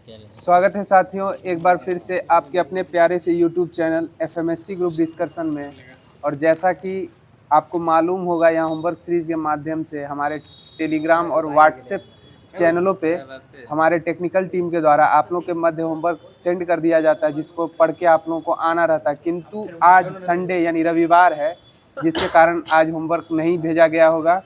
स्वागत है साथियों, एक बार फिर से आपके अपने प्यारे से यूट्यूब चैनल एफएमएससी ग्रुप डिस्कशन में। और जैसा कि आपको मालूम होगा, यहाँ होमवर्क सीरीज़ के माध्यम से हमारे टेलीग्राम और व्हाट्सएप चैनलों पे हमारे टेक्निकल टीम के द्वारा आप लोग के मध्य होमवर्क सेंड कर दिया जाता है, जिसको पढ़ के आप लोगों को आना रहता है। किंतु आज संडे यानी रविवार है, जिसके कारण आज होमवर्क नहीं भेजा गया होगा।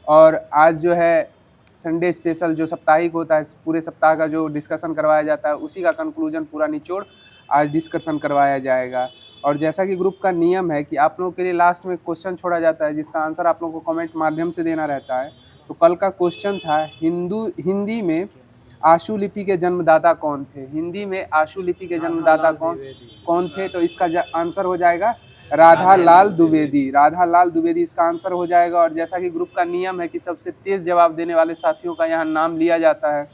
और आज जो है संडे स्पेशल जो साप्ताहिक होता है, पूरे सप्ताह का जो डिस्कशन करवाया जाता है, उसी का कंक्लूजन पूरा निचोड़ आज डिस्कशन करवाया जाएगा। और जैसा कि ग्रुप का नियम है कि आप लोगों के लिए लास्ट में क्वेश्चन छोड़ा जाता है, जिसका आंसर आप लोगों को कमेंट माध्यम से देना रहता है। तो कल का क्वेश्चन था हिंदी में आशु लिपि के जन्मदाता कौन थे। हिंदी में आशु लिपि के जन्मदाता कौन थे, तो इसका आंसर हो जाएगा राधा लाल द्विवेदी। राधा लाल द्विवेदी इसका आंसर हो जाएगा। और जैसा कि ग्रुप का नियम है कि सबसे तेज जवाब देने वाले साथियों का यहाँ नाम लिया जाता है,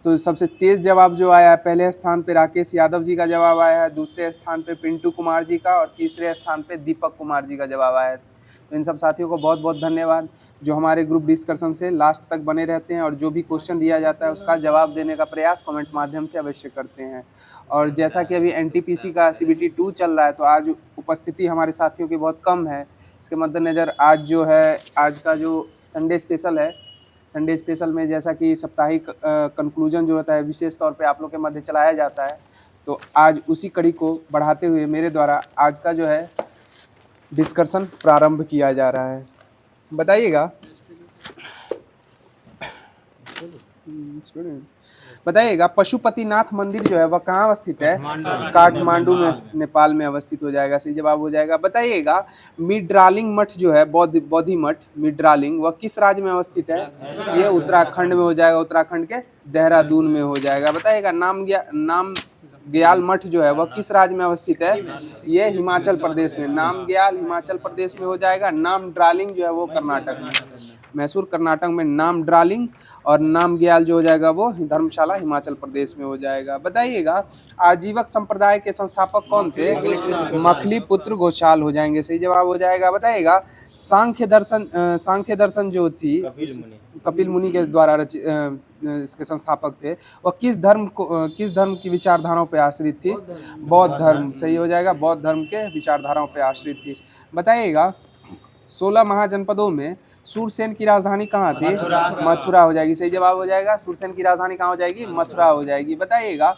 तो सबसे तेज जवाब जो आया है, पहले स्थान पे राकेश यादव जी का जवाब आया है, दूसरे स्थान पे पिंटू कुमार जी का, और तीसरे स्थान पे दीपक कुमार जी का जवाब आया है। तो इन सब साथियों को बहुत बहुत धन्यवाद, जो हमारे ग्रुप डिस्कशन से लास्ट तक बने रहते हैं और जो भी क्वेश्चन दिया जाता है उसका जवाब देने का प्रयास कमेंट माध्यम से अवश्य करते हैं। और जैसा कि अभी एनटीपीसी का CBT 2 चल रहा है, तो आज उपस्थिति हमारे साथियों की बहुत कम है। इसके मद्देनज़र आज जो है, आज का जो संडे स्पेशल है, संडे स्पेशल में जैसा कि साप्ताहिक कंक्लूजन जो होता है विशेष तौर पे आप लोग के मध्य चलाया जाता है, तो आज उसी कड़ी को बढ़ाते हुए मेरे द्वारा आज का जो है डिस्कशन प्रारंभ किया जा रहा है। बताइएगा पशुपतिनाथ मंदिर जो है वह कहाँ अवस्थित है? काठमांडू में, नेपाल में अवस्थित हो जाएगा। सही जवाब हो जाएगा। बताइएगा मिड्रालिंग मठ जो है, बौद्धि मठ मिड्रालिंग, वह किस राज्य में अवस्थित है? ये उत्तराखंड में हो जाएगा, उत्तराखंड के देहरादून में हो जाएगा। बताइएगा नामग्याल मठ जो है वह किस राज्य में अवस्थित है? ये हिमाचल प्रदेश में। नामग्याल हिमाचल प्रदेश में हो जाएगा। नामड्रालिंग जो है वो कर्नाटक में, मैसूर कर्नाटक में नामड्रालिंग, और नामग्याल जो हो जाएगा वो धर्मशाला हिमाचल प्रदेश में हो जाएगा। बताइएगा आजीवक संप्रदाय के संस्थापक कौन थे? मखली पुत्र गोशाल हो जाएंगे। सही जवाब हो जाएगा। बताइएगा सांख्य दर्शन जो थी कपिल मुनि के द्वारा इसके संस्थापक थे, वह किस धर्म की विचारधाराओं पर आश्रित थी? बौद्ध धर्म। सही हो जाएगा, बौद्ध धर्म के विचारधाराओं पर आश्रित थी। बताइएगा 16 महाजनपदों में सूरसेन की राजधानी कहाँ थी? मथुरा हो जाएगी। सही जवाब हो जाएगा। सूरसेन की राजधानी कहाँ हो जाएगी? मथुरा हो जाएगी। बताइएगा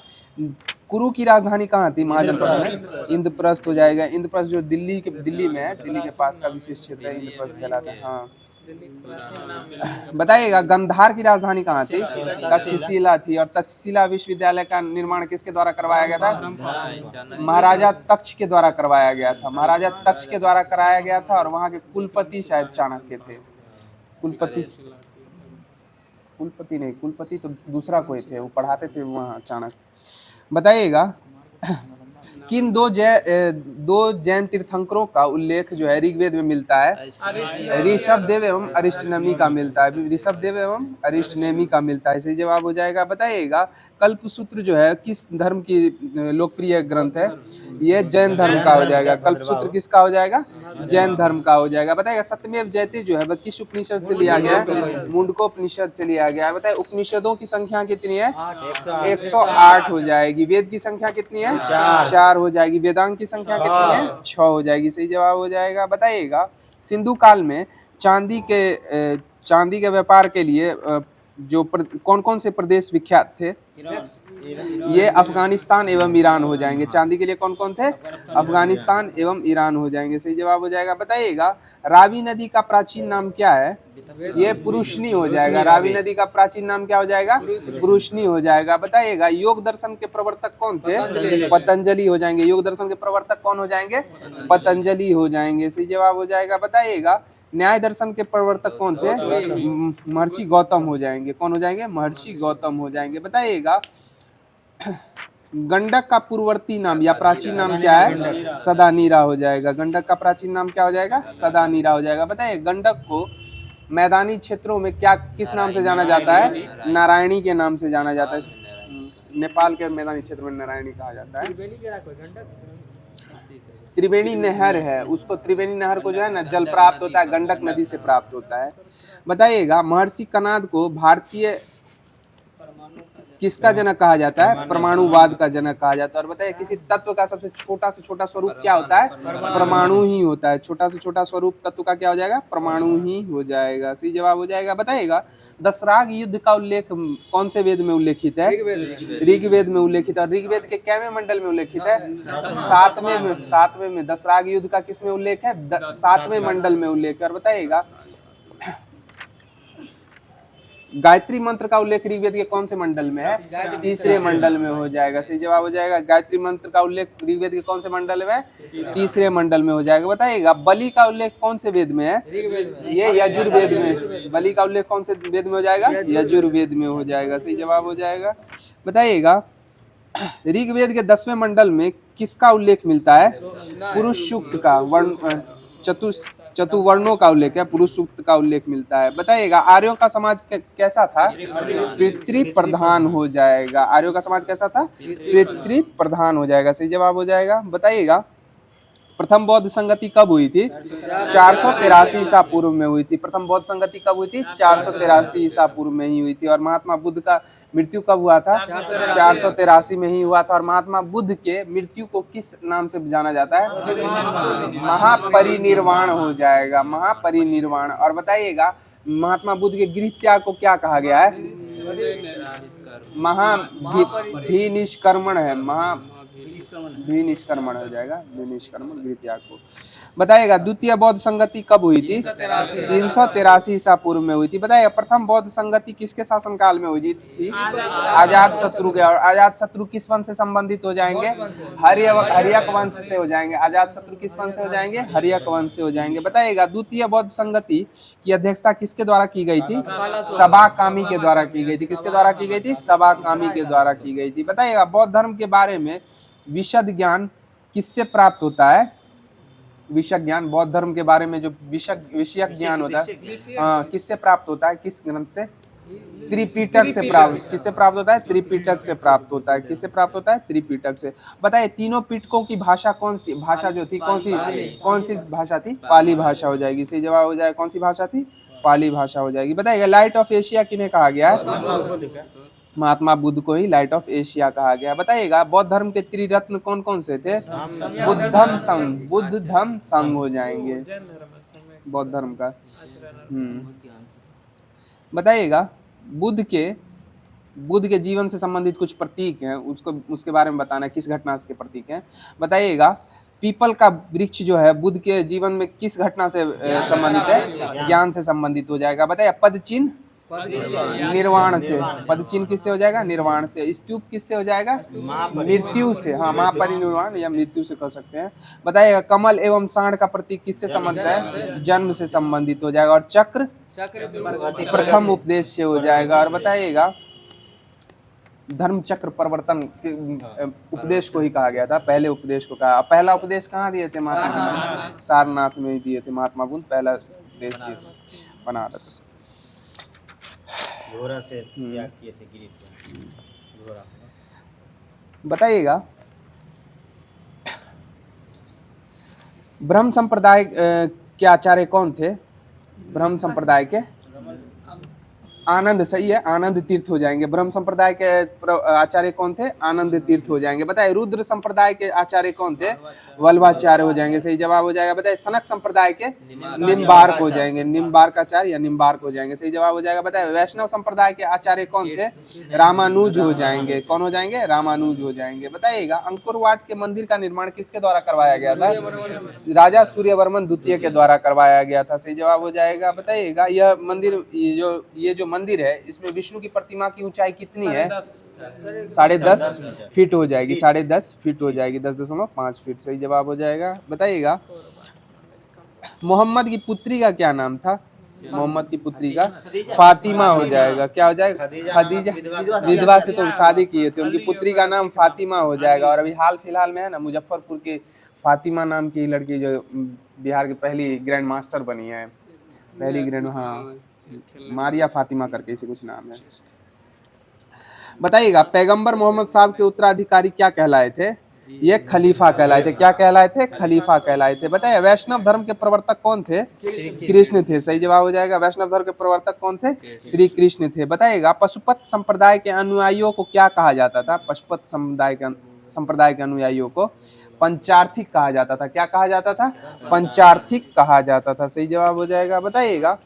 कुरु की राजधानी कहाँ थी महाजनपद में? इंद्रप्रस्थ हो जाएगा। इंद्रप्रस्थ जो दिल्ली में है, दिल्ली के पास का विशेष क्षेत्र है, इंद्रप्रस्थ कहलाता है। हाँ। बताइएगा गंधार की राजधानी कहाँ थी? तक्षशिला थी। और तक्षशिला विश्वविद्यालय का निर्माण किसके द्वारा करवाया गया था? महाराजा तक्ष के द्वारा करवाया गया था। महाराजा तक्ष के द्वारा कराया गया था। और वहाँ के कुलपति शायद चाणक्य थे। कुलपति नहीं, कुलपति तो दूसरा कोई थे, वो पढ़ाते थे वहाँ चाणक्य। बताइएगा किन दो जैन तीर्थंकरों का उल्लेख जो है ऋग्वेद में मिलता है? ऋषभदेव एवं अरिष्टनेमि का मिलता है। ऋषभदेव एवं अरिष्टनेमि का मिलता है। सही जवाब हो जाएगा। बताइएगा कल्पसूत्र जो है किस धर्म की लोकप्रिय ग्रंथ है? ये जैन धर्म का हो जाएगा। कल्पसूत्र किसका हो जाएगा? जैन धर्म का हो जाएगा। बताइएगा सत्यमेव जयते जो है वह किस उपनिषद से लिया गया है? मुंडकोपनिषद से लिया गया है। बताइए उपनिषदों की संख्या कितनी है? 108 हो जाएगी। वेद की संख्या कितनी है? 4 हो जाएगी। वेदांग की संख्या कितनी है? 6 हो जाएगी। सही जवाब हो जाएगा। बताइएगा सिंधु काल में चांदी के व्यापार के लिए जो कौन कौन से प्रदेश विख्यात थे? ये अफगानिस्तान एवं ईरान हो जाएंगे। चांदी के लिए कौन कौन थे? अफगानिस्तान एवं ईरान हो जाएंगे। सही जवाब हो जाएगा। बताइएगा रावी नदी का प्राचीन नाम क्या है? ये पुरुषनी हो जाएगा। रावी नदी का प्राचीन नाम क्या हो जाएगा? पुरुषनी हो जाएगा। बताइएगा योग दर्शन के प्रवर्तक कौन थे? पतंजलि हो जाएंगे। योग दर्शन के प्रवर्तक कौन हो जाएंगे? पतंजलि हो जाएंगे। सही जवाब हो जाएगा। बताइएगा न्याय दर्शन के प्रवर्तक कौन थे? महर्षि गौतम हो जाएंगे। कौन हो जाएंगे? महर्षि गौतम हो जाएंगे। बताइएगा गंडक का पूर्ववर्ती नाम या प्राचीन नाम क्या है? सदानीरा हो जाएगा। गंडक का प्राचीन नाम क्या हो जाएगा? सदानीरा हो जाएगा। बताइए गंडक को मैदानी क्षेत्रों में किस नाम से जाना जाता है? नारायणी के नाम से जाना जाता है। नेपाल के मैदानी क्षेत्र में नारायणी कहा जाता है। त्रिवेणी नहर है, उसको त्रिवेणी नहर को जो है ना जल प्राप्त होता है, गंडक नदी से प्राप्त होता है। बताइएगा महर्षि कनाद को भारतीय किसका जनक कहा जाता है? परमाणुवाद का जनक कहा जाता है। और बताइए किसी तत्व का सबसे छोटा से छोटा स्वरूप क्या होता है? परमाणु ही होता है। छोटा से छोटा स्वरूप तत्व का क्या हो जाएगा? परमाणु ही हो जाएगा। सही जवाब हो जाएगा। बताइएगा दशराग युद्ध का उल्लेख कौन से वेद में उल्लेखित है? ऋग्वेद में उल्लेखित है। और ऋग्वेद के कैवें मंडल में उल्लेखित है? सातवें में। दशराग युद्ध का किस में उल्लेख है? सातवें मंडल में उल्लेख है। और बताइएगा गायत्री मंत्र का उल्लेख ऋग्वेद के कौन से मंडल में है? तीसरे मंडल में हो जाएगा। सही जवाब हो जाएगा। गायत्री मंत्र का उल्लेख ऋग्वेद के कौन से मंडल में? तीसरे मंडल में हो जाएगा। बताइएगा बलि का उल्लेख कौन से वेद में है? ये यजुर्वेद में। बलि का उल्लेख कौन से वेद में हो जाएगा? यजुर्वेद में हो जाएगा। सही जवाब हो जाएगा। बताइएगा ऋग्वेद के 10वें मंडल में किसका उल्लेख मिलता है? पुरुष सूक्त का। वर्ण चतुर्वर्णों का उल्लेख है। पुरुष सूक्त का उल्लेख मिलता है। बताइएगा आर्यों का समाज कैसा था? पितृ प्रधान हो जाएगा। आर्यों का समाज कैसा था? पितृ प्रधान हो जाएगा। सही जवाब हो जाएगा। बताइएगा प्रथम बौद्ध संगति कब हुई थी? 483 ईसा पूर्व में हुई थी। प्रथम बौद्ध संगति कब हुई थी? 483 ईसा पूर्व में ही हुई थी। और महात्मा बुद्ध का मृत्यु कब हुआ था? 483 में ही हुआ था। और महात्मा बुद्ध के मृत्यु को किस नाम से जाना जाता है? महापरिनिर्वाण हो जाएगा। महापरिनिर्वाण। और बताइएगा महात्मा बुद्ध के गृह त्याग को क्या कहा गया है? महाभिनिष्क्रमण है। निष्क्रमण हो जाएगा। निष्क्रमण गृह त्याग को। बताइएगा द्वितीय बौद्ध संगति कब हुई थी? 383 ईसा पूर्व में हुई थी। बताइएगा प्रथम बौद्ध संगति किसके शासनकाल में हुई थी? अजात शत्रु के। और अजात शत्रु किस वंश से संबंधित हो जाएंगे? हर्यक वंश से हो जाएंगे। अजात शत्रु किस वंश से हो जाएंगे? हर्यक वंश से हो जाएंगे। बताइएगा द्वितीय बौद्ध संगति की अध्यक्षता किसके द्वारा की गई थी? सबाकामी के द्वारा की गई थी। किसके द्वारा की गई थी? सबाकामी के द्वारा की गई थी। बताइएगा बौद्ध धर्म के बारे में विशद ज्ञान किससे प्राप्त होता है? विषय ज्ञान बौद्ध धर्म के बारे में जो विषयक ज्ञान होता है किससे प्राप्त होता है? किस ग्रंथ से? त्रिपिटक से प्राप्त। किससे प्राप्त होता है? त्रिपिटक से प्राप्त होता है। किससे प्राप्त होता है? त्रिपिटक से। बताइए तीनों पिटकों की भाषा कौन सी भाषा जो थी? कौन सी भाषा थी? पाली भाषा हो जाएगी। सही जवाब हो जाएगा। कौन सी भाषा थी? पाली भाषा हो जाएगी। बताइएगा लाइट ऑफ एशिया किन्हें कहा गया है? महात्मा बुद्ध को ही लाइट ऑफ एशिया कहा गया। बताइएगा बौद्ध धर्म के त्रिरत्न कौन कौन से थे? बुद्धम संघ हो जाएंगे बौद्ध धर्म का। बताइएगा बुद्ध के जीवन से संबंधित कुछ प्रतीक हैं, उसके बारे में बताना किस घटना के प्रतीक हैं। बताइएगा पीपल का वृक्ष जो है बुद्ध के जीवन में किस घटना से संबंधित है? ज्ञान से संबंधित हो जाएगा। बताइए पद चिन्ह निर्वाण से। पद चिन्ह किससे हो जाएगा? निर्वाण से। स्तूप किससे हो जाएगा? मृत्यु से। हाँ महापरिनिर्वाण या मृत्यु से कह सकते हैं। बताइएगा कमल एवं सांड का प्रतीक किससे संबंधित है? जन्म से संबंधित हो जाएगा। और चक्र प्रथम उपदेश से हो जाएगा। और बताइएगा धर्म चक्र प्रवर्तन उपदेश को ही कहा गया था। पहले उपदेश को कहा। पहला उपदेश कहाँ दिए थे? महात्मा सारनाथ में ही दिए थे। महात्मा बुद्ध पहला उपदेश दिए थे बनारस। घोड़ा से त्याग किए थे गिरिश। बताइएगा ब्रह्म संप्रदाय के आचार्य कौन थे? ब्रह्म संप्रदाय के आनंद। सही है। आनंद तीर्थ हो जाएंगे। ब्रह्म संप्रदाय के आचार्य कौन थे? आनंद तीर्थ हो जाएंगे। बताइए रुद्र संप्रदाय के आचार्य कौन थे? वल्लभाचार्य हो जाएंगे। सही जवाब हो जाएगा। बताइए सनक संप्रदाय के निम्बार्क हो जाएंगे। निम्बार्काचार्य या निम्बार्क हो जाएंगे। सही जवाब हो जाएगा। बताइए वैष्णव संप्रदाय के आचार्य कौन थे? रामानुज हो जाएंगे। कौन हो जाएंगे? रामानुज हो जाएंगे। बताइएगा अंकुरवाट के मंदिर का निर्माण किसके द्वारा करवाया गया था? राजा सूर्यवर्मन द्वितीय के द्वारा करवाया गया था। सही जवाब हो जाएगा। बताइएगा यह मंदिर ये जो मंदिर है इसमें विष्णु की प्रतिमा की ऊंचाई कितनी है? 10.5 फीट हो जाएगी। 10.5 फीट हो जाएगी। 10.5 फीट। सही जवाब हो जाएगा। बताइएगा मोहम्मद की पुत्री का क्या नाम था? मोहम्मद की पुत्री का फातिमा हो जाएगा। क्या हो जाएगा? खदीजा। विधवा से तो शादी किए थे। उनकी पुत्री का नाम फातिमा हो जाएगा। और अभी हाल फिलहाल में है ना मुजफ्फरपुर की फातिमा नाम की लड़की जो बिहार की पहली ग्रैंड मास्टर बनी है। पहली ग्रैंड मारिया फातिमा करके इसे कुछ नाम है। बताइएगा पैगंबर मोहम्मद साहब के उत्तराधिकारी क्या कहलाए थे? ये खलीफा कहलाए थे। क्या कहलाए थे? खलीफा कहलाए थे। बताइए वैष्णव धर्म के प्रवर्तक कौन थे? कृष्ण थे। सही जवाब हो जाएगा। वैष्णव धर्म के प्रवर्तक कौन थे? श्री कृष्ण थे। बताइएगा पशुपत संप्रदाय के अनुयायियों को क्या कहा जाता था? पशुपत संप्रदाय के अनुयायियों को पंचार्थिक कहा जाता था। क्या कहा जाता था? पंचार्थिक कहा जाता था। सही जवाब हो जाएगा। बताइएगा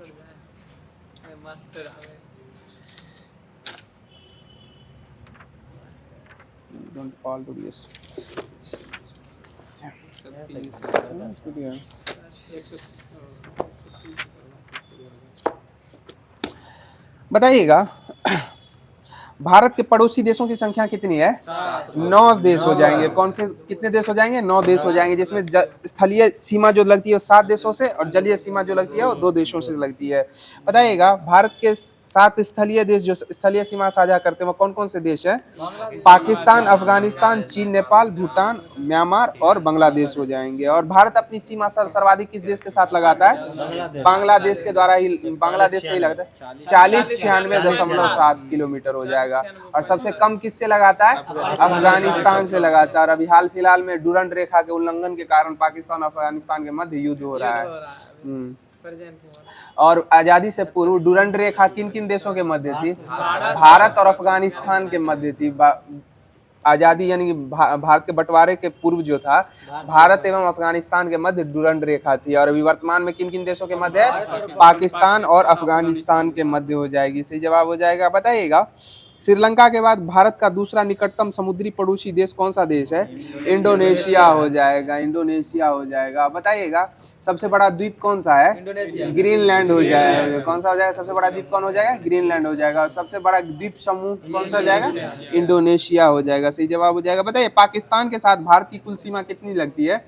बताइएगा भारत के पड़ोसी देशों की संख्या कितनी है? 9 देश हो जाएंगे। कौन से कितने देश हो जाएंगे? 9 देश हो जाएंगे, जिसमें स्थलीय सीमा जो लगती है वो 7 देशों से और जलीय सीमा जो लगती है वो 2 देशों से लगती है। बताइएगा भारत के 7 स्थलीय देश जो स्थलीय सीमा साझा करते हैं वो कौन कौन से देश है? पाकिस्तान, अफगानिस्तान, चीन, नेपाल, भूटान, म्यांमार और बांग्लादेश हो जाएंगे। और भारत अपनी सीमा सर्वाधिक किस देश के साथ लगाता है? बांग्लादेश के द्वारा ही, बांग्लादेश से ही लगता है। 4096.7 किलोमीटर हो जाएगा। और सबसे कम किससे लगाता है? अफगानिस्तान से लगाता है। और अभी हाल फिलहाल में डुरंड रेखा के उल्लंघन के कारण पाकिस्तान और अफगानिस्तान के मध्य युद्ध हो रहा है। और आजादी से पूर्व डुरंड रेखा किन किन देशों के मध्य थी? भारत और अफगानिस्तान के मध्य थी। आजादी यानी कि भारत के बंटवारे के पूर्व जो था भारत एवं अफगानिस्तान के मध्य डुरंड रेखा थी। और अभी वर्तमान में किन किन देशों के मध्य है? पाकिस्तान और अफगानिस्तान के मध्य हो जाएगी। सही जवाब हो जाएगा। बताइएगा श्रीलंका के बाद भारत का दूसरा निकटतम समुद्री पड़ोसी देश कौन सा देश है? इंडोनेशिया हो जाएगा। इंडोनेशिया हो जाएगा। बताइएगा सबसे बड़ा द्वीप कौन सा है? ग्रीनलैंड हो जाएगा। कौन सा हो जाएगा? सबसे बड़ा द्वीप कौन हो जाएगा? ग्रीनलैंड हो जाएगा। और सबसे बड़ा द्वीप समूह कौन सा हो जाएगा? इंडोनेशिया हो जाएगा। सही जवाब हो जाएगा। बताइए पाकिस्तान के साथ भारत की कुल सीमा कितनी लगती है?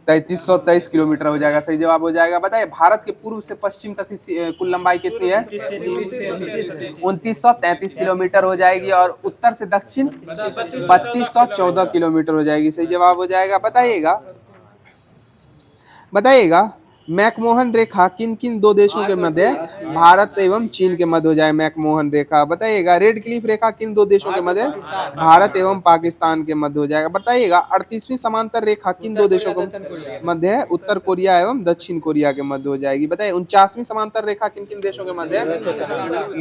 3323 किलोमीटर हो जाएगा। सही जवाब हो जाएगा। बताइए भारत के पूर्व से पश्चिम तक कुल लंबाई कितनी है? 2933 किलोमीटर हो जाएगी। और उत्तर से दक्षिण 3214 किलोमीटर हो जाएगी। सही जवाब हो जाएगा। बताइएगा मैकमोहन रेखा किन किन 2 देशों के मध्य है? भारत एवं चीन के मध्य हो जाए मैकमोहन रेखा। बताइएगा रेड क्लिफ रेखा किन 2 देशों के मध्य है? भारत एवं पाकिस्तान के मध्य हो जाएगा। बताइएगा 38वीं समांतर रेखा किन 2 देशों के मध्य है? उत्तर कोरिया एवं दक्षिण कोरिया के मध्य हो जाएगी। बताइए 49वीं समांतर रेखा किन किन देशों के मध्य है?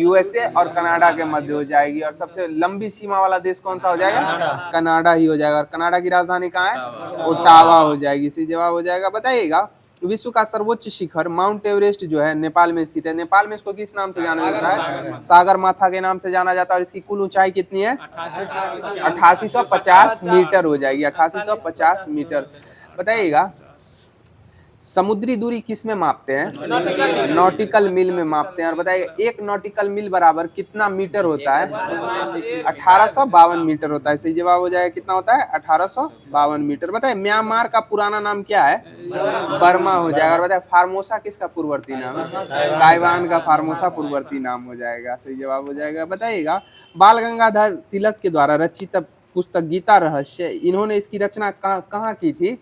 यूएसए और कनाडा के मध्य हो जाएगी। और सबसे लंबी सीमा वाला देश कौन सा हो जाएगा? कनाडा ही हो जाएगा। और कनाडा की राजधानी कहाँ है? ओटावा हो जाएगी। सही जवाब हो जाएगा। बताइएगा विश्व का सर्वोच्च शिखर माउंट एवरेस्ट जो है नेपाल में स्थित है। नेपाल में इसको किस नाम से जाना जाता है? सागर माथा के नाम से जाना जाता है। और इसकी कुल ऊंचाई कितनी है? 8850 मीटर हो जाएगी। 8850 मीटर। बताइएगा समुद्री दूरी किस में मापते हैं? नॉटिकल मील में मापते हैं। और बताइएगा 1 नॉटिकल मील बराबर कितना मीटर होता है? 1852 मीटर होता है। सही जवाब हो जाएगा। कितना होता है? 1852 मीटर। बताइए म्यांमार का पुराना नाम क्या है? बर्मा हो जाएगा। और बताइए फार्मोसा किसका पूर्ववर्ती नाम है? ताइवान का फार्मोसा पूर्ववर्ती नाम हो जाएगा। सही जवाब हो जाएगा। बताइएगा बाल गंगाधर तिलक के द्वारा रचित पुस्तक गीता रहस्य, इन्होंने इसकी रचना कहाँ की थी?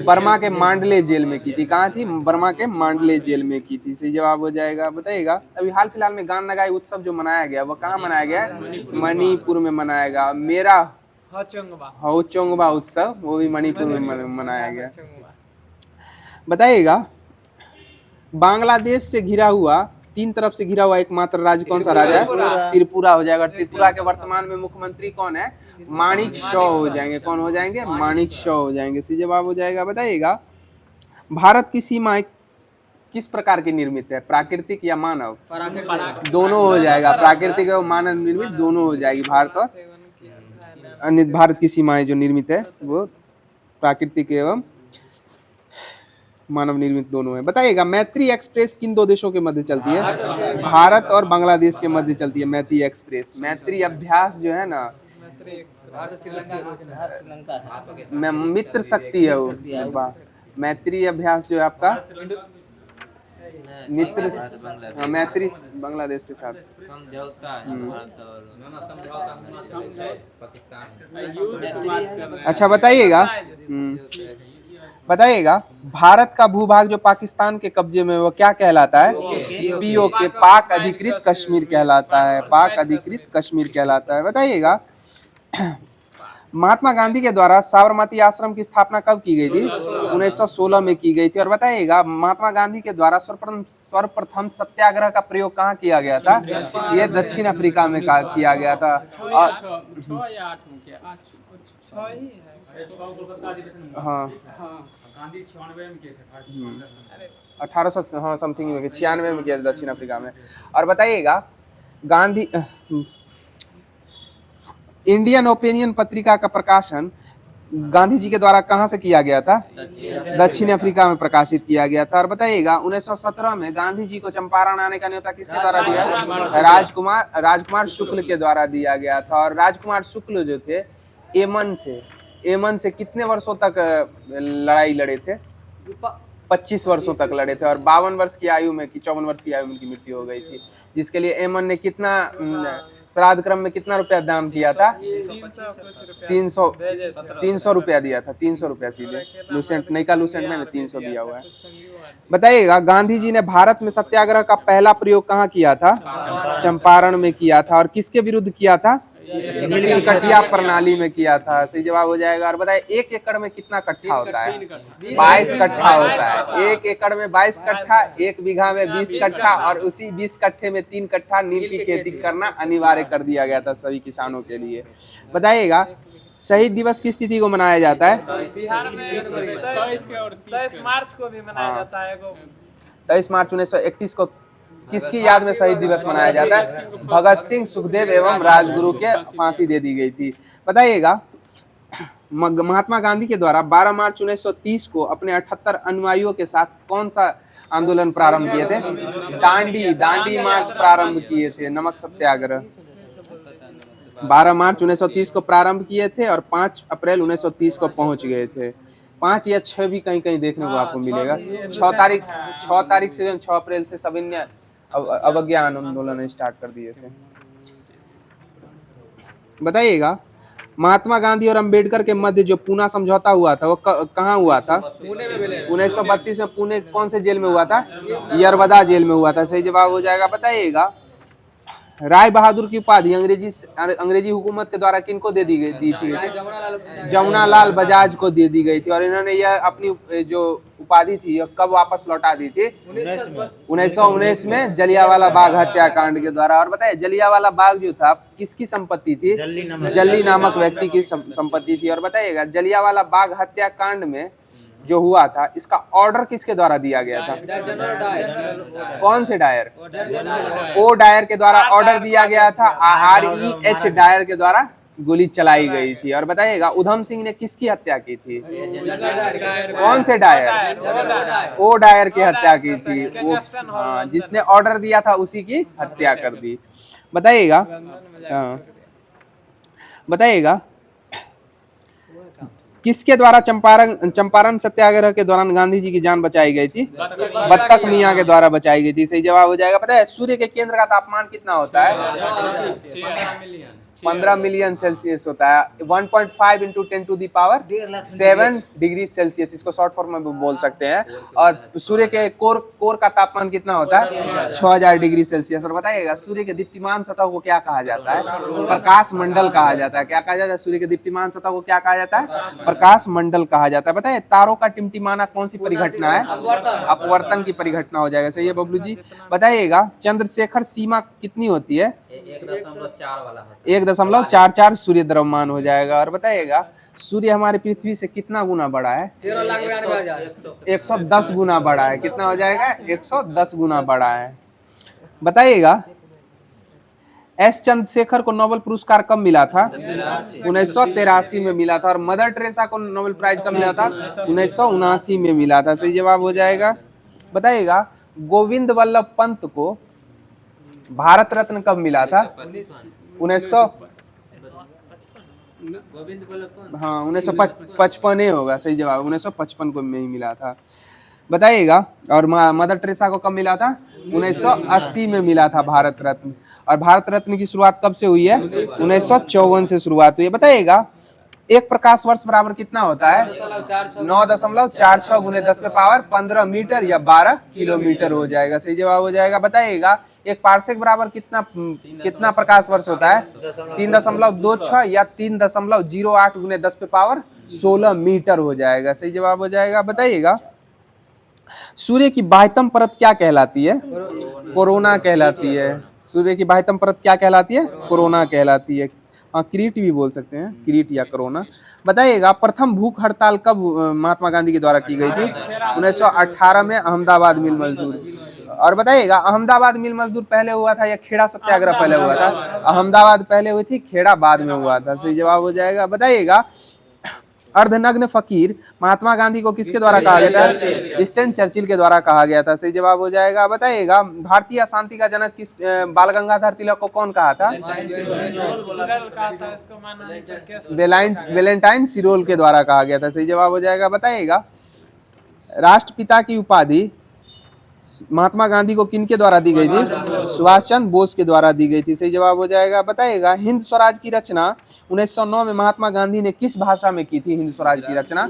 बर्मा के मांडले जेल में की थी। कहाँ थी? बर्मा के मांडले जेल में की थी। सही जवाब हो जाएगा। बताइएगा अभी हाल फिलहाल में गान नगाई उत्सव जो मनाया गया वो कहाँ मनाया गया? मणिपुर में मनाया गया। मेरा हौचोंगबा उत्सव वो भी मणिपुर में मनाया गया। बताइएगा बांग्लादेश से घिरा हुआ 3 तरफ से घिरा हुआ एकमात्र राज्य कौन सा राज्य है? त्रिपुरा हो जाएगा। त्रिपुरा के वर्तमान में मुख्यमंत्री कौन है? माणिक शॉ हो जाएंगे। कौन हो जाएंगे? माणिक शॉ हो जाएंगे। सही जवाब हो जाएगा। बताइएगा भारत की सीमाएं किस प्रकार की निर्मित है? प्राकृतिक या मानव? दोनों हो जाएगा। प्राकृतिक और मानव निर्मित दोनों हो जाएगी। भारत और अन्य भारत की सीमाएं जो निर्मित है वो प्राकृतिक एवं मानव निर्मित दोनों है। बताइएगा मैत्री एक्सप्रेस किन 2 देशों के मध्य चलती है? भारत और बांग्लादेश के मध्य चलती है मैत्री एक्सप्रेस। मैत्री अभ्यास जो है ना मित्र शक्ति है वो। मैत्री अभ्यास जो है आपका मित्र मैत्री बांग्लादेश के साथ समझौता है। अच्छा बताइएगा भारत का भूभाग जो पाकिस्तान के कब्जे में वो क्या कहलाता है? पीओके पाक अधिकृत कश्मीर कहलाता है। पाक अधिकृत कश्मीर कहलाता है। बताइएगा महात्मा गांधी के द्वारा साबरमती आश्रम की स्थापना कब की गई थी? 1916 में की गई थी। और बताइएगा महात्मा गांधी के द्वारा सर्वप्रथम सत्याग्रह का प्रयोग कहाँ किया गया था? ये दक्षिण अफ्रीका में किया गया था। और हाँ 1800 हाँ समथिंग में 96 में किया था दक्षिण अफ्रीका में। और बताइएगा गांधी इंडियन ओपिनियन पत्रिका का प्रकाशन गांधी जी के द्वारा कहाँ से किया गया था? दक्षिण अफ्रीका में प्रकाशित किया गया था। और बताइएगा 1917 में गांधी जी को चंपारण आने का न्योता किसके द्वारा दिया? राजकुमार शुक्ल के द्वारा दिया गया था। और राजकुमार शुक्ल जो थे एमन से कितने वर्षों तक लड़ाई लड़े थे? 25 वर्षों तक लड़े थे। और 52 वर्ष की आयु में 54 वर्ष की आयु में उनकी मृत्यु हो गई थी, जिसके लिए एमन ने कितना श्राद्ध क्रम में कितना रुपया दान दिया था? 300 रुपया दिया था। 300 रुपया सीधे लूसेंट नई का लूसेंट में 300 दिया हुआ है। बताइएगा गांधी जी ने भारत में सत्याग्रह का पहला प्रयोग कहाँ किया था? चंपारण में किया था। और किसके विरुद्ध किया था? नीलकठिया प्रणाली में किया था। सही जवाब हो जाएगा। और बताइए 1 एकड़ में कितना कट्ठा होता है? 22 कट्ठा होता है। 1 एकड़ में 22 कट्ठा, 1 बीघा में 20 कट्ठा, और उसी 20 कट्ठे में 3 कट्ठा नील की खेती करना अनिवार्य कर दिया गया था सभी किसानों के लिए। बताइएगा शहीद दिवस किस तिथि को मनाया जाता है? बिहार में 23 मार्च को भी मनाया जाता है। 23 मार्च 1931 को किसकी याद में शहीद दिवस मनाया जाता है? भगत सिंह, सुखदेव एवं राजगुरु के फांसी दे दी गई थी। बताइएगा महात्मा गांधी के द्वारा 12 मार्च 1930 को अपने 78 अनुयायियों के साथ कौन सा आंदोलन प्रारंभ किए थे? दांडी मार्च प्रारंभ किए थे, नमक सत्याग्रह। 12 मार्च 1930 को प्रारंभ किए थे और 5 अप्रैल 1930 को पहुंच गए थे। 5 या 6 भी कहीं कहीं देखने को आपको मिलेगा। 6 तारीख से 6 अप्रैल से सविनय अवज्ञा आंदोलन स्टार्ट कर दिए थे। बताइएगा महात्मा गांधी और अंबेडकर के मध्य जो पूना समझौता हुआ था वो कहाँ हुआ था? 1932 में। पुणे कौन से जेल में हुआ था? यरवदा जेल में हुआ था। सही जवाब हो जाएगा। बताइएगा राय बहादुर की उपाधि अंग्रेजी हुकूमत के द्वारा किनको दी थी? जमुनालाल बजाज को दे दी गई थी। और इन्होंने यह अपनी जो उपाधि थी कब वापस लौटा दी थी? 1919 में जलियांवाला बाग हत्याकांड के द्वारा। और बताइए जलियांवाला बाग जो था किसकी संपत्ति थी? जल्ली नामक व्यक्ति की संपत्ति थी। और बताइएगा जलियांवाला बाग हत्याकांड में जो हुआ था इसका ऑर्डर किसके द्वारा दिया गया था? कौन से डायर? ओ डायर के द्वारा ऑर्डर दिया गया था। REH डायर के द्वारा गोली चलाई गई थी। और बताइएगा उधम सिंह ने किसकी हत्या की थी? कौन से डायर? ओ डायर की हत्या की थी। वो हाँ, जिसने ऑर्डर दिया था उसी की हत्या कर दी। बताइएगा किसके द्वारा चंपारण सत्याग्रह के दौरान गांधी जी की जान बचाई गई थी? बत्तख मियाँ के द्वारा बचाई गई थी। सही जवाब हो जाएगा। पता है सूर्य के केंद्र का तापमान कितना होता है? 15 मिलियन सेल्सियस होता है। 1.5 × 10⁻7 डिग्री सेल्सियस, इसको शॉर्ट फॉर्म में बोल सकते हैं। और सूर्य के कोर का तापमान कितना होता है? 6000 डिग्री सेल्सियस। और बताइएगा सूर्य के दीप्तिमान सतह को क्या कहा जाता है? प्रकाश मंडल कहा जाता है। क्या कहा जाता है? सूर्य के दीप्तिमान सतह को क्या कहा जाता है? प्रकाश मंडल कहा जाता है। बताइए तारों का टिमटिमाना कौन सी परिघटना है? अपवर्तन की परिघटना हो जाएगा। सही है बबलू जी। बताइएगा चंद्रशेखर सीमा कितनी होती है? 1.44 सूर्य द्रव्यमान हो जाएगा। और बताइएगा सूर्य हमारे पृथ्वी से कितना गुना बड़ा है? 110 गुना बड़ा है। कितना हो जाएगा? 110 गुना बड़ा है। बताइएगा एस चंद्रशेखर को नोबेल पुरस्कार कब मिला था? 1983 में मिला था। और मदर टेरेसा को नोबेल प्राइज कब मिला था? 1979 में मिला था। सही जवाब हो जाएगा। बताइएगा गोविंद वल्लभ पंत को भारत रत्न कब मिला था? 1955 होगा। सही जवाब 1955 को में ही मिला था। बताइएगा और मदर टेरेसा को कब मिला था? 1980 में मिला था भारत रत्न। और भारत रत्न की शुरुआत कब से हुई है? 1954 से शुरुआत हुई है। बताइएगा एक प्रकाश वर्ष बराबर कितना होता है? 9.46 गुने 10 पे पावर 15 मीटर या 12 किलोमीटर हो जाएगा। सही जवाब हो जाएगा। बताइएगा एक पार्सेक बराबर कितना प्रकाश वर्ष होता है? 3.26 या 3.08 गुने 10 पे पावर 16 मीटर हो जाएगा। सही जवाब हो जाएगा। बताइएगा सूर्य की बाह्यतम परत क्या कहलाती है? कोरोना कहलाती है। सूर्य की बाह्यतम परत क्या कहलाती है? कोरोना कहलाती है। हाँ, क्रीट भी बोल सकते हैं, क्रीट या कोरोना। बताइएगा प्रथम भूख हड़ताल कब महात्मा गांधी के द्वारा की गई थी? 1918 में अहमदाबाद मिल मजदूर। और बताइएगा अहमदाबाद मिल मजदूर पहले हुआ था या खेड़ा सत्याग्रह पहले हुआ था? अहमदाबाद पहले हुई थी, खेड़ा बाद में हुआ था। सही जवाब हो जाएगा। बताइएगा अर्धनग्न फकीर महात्मा गांधी को किसके द्वारा कहा गया था? विंस्टन चर्चिल के द्वारा कहा गया था। सही जवाब हो जाएगा। बताइएगा भारतीय अशांति का जनक किस बाल गंगाधर तिलक को कौन कहा था? वेलेंटाइन सिरोल के द्वारा कहा गया था। सही जवाब हो जाएगा। बताइएगा राष्ट्रपिता की उपाधि महात्मा गांधी को किनके द्वारा दी गई थी? सुभाष चंद्र बोस के द्वारा दी गई थी। सही जवाब हो जाएगा। बताइएगा हिंद स्वराज की रचना 1909 में महात्मा गांधी ने किस भाषा में की थी? हिंद स्वराज की रचना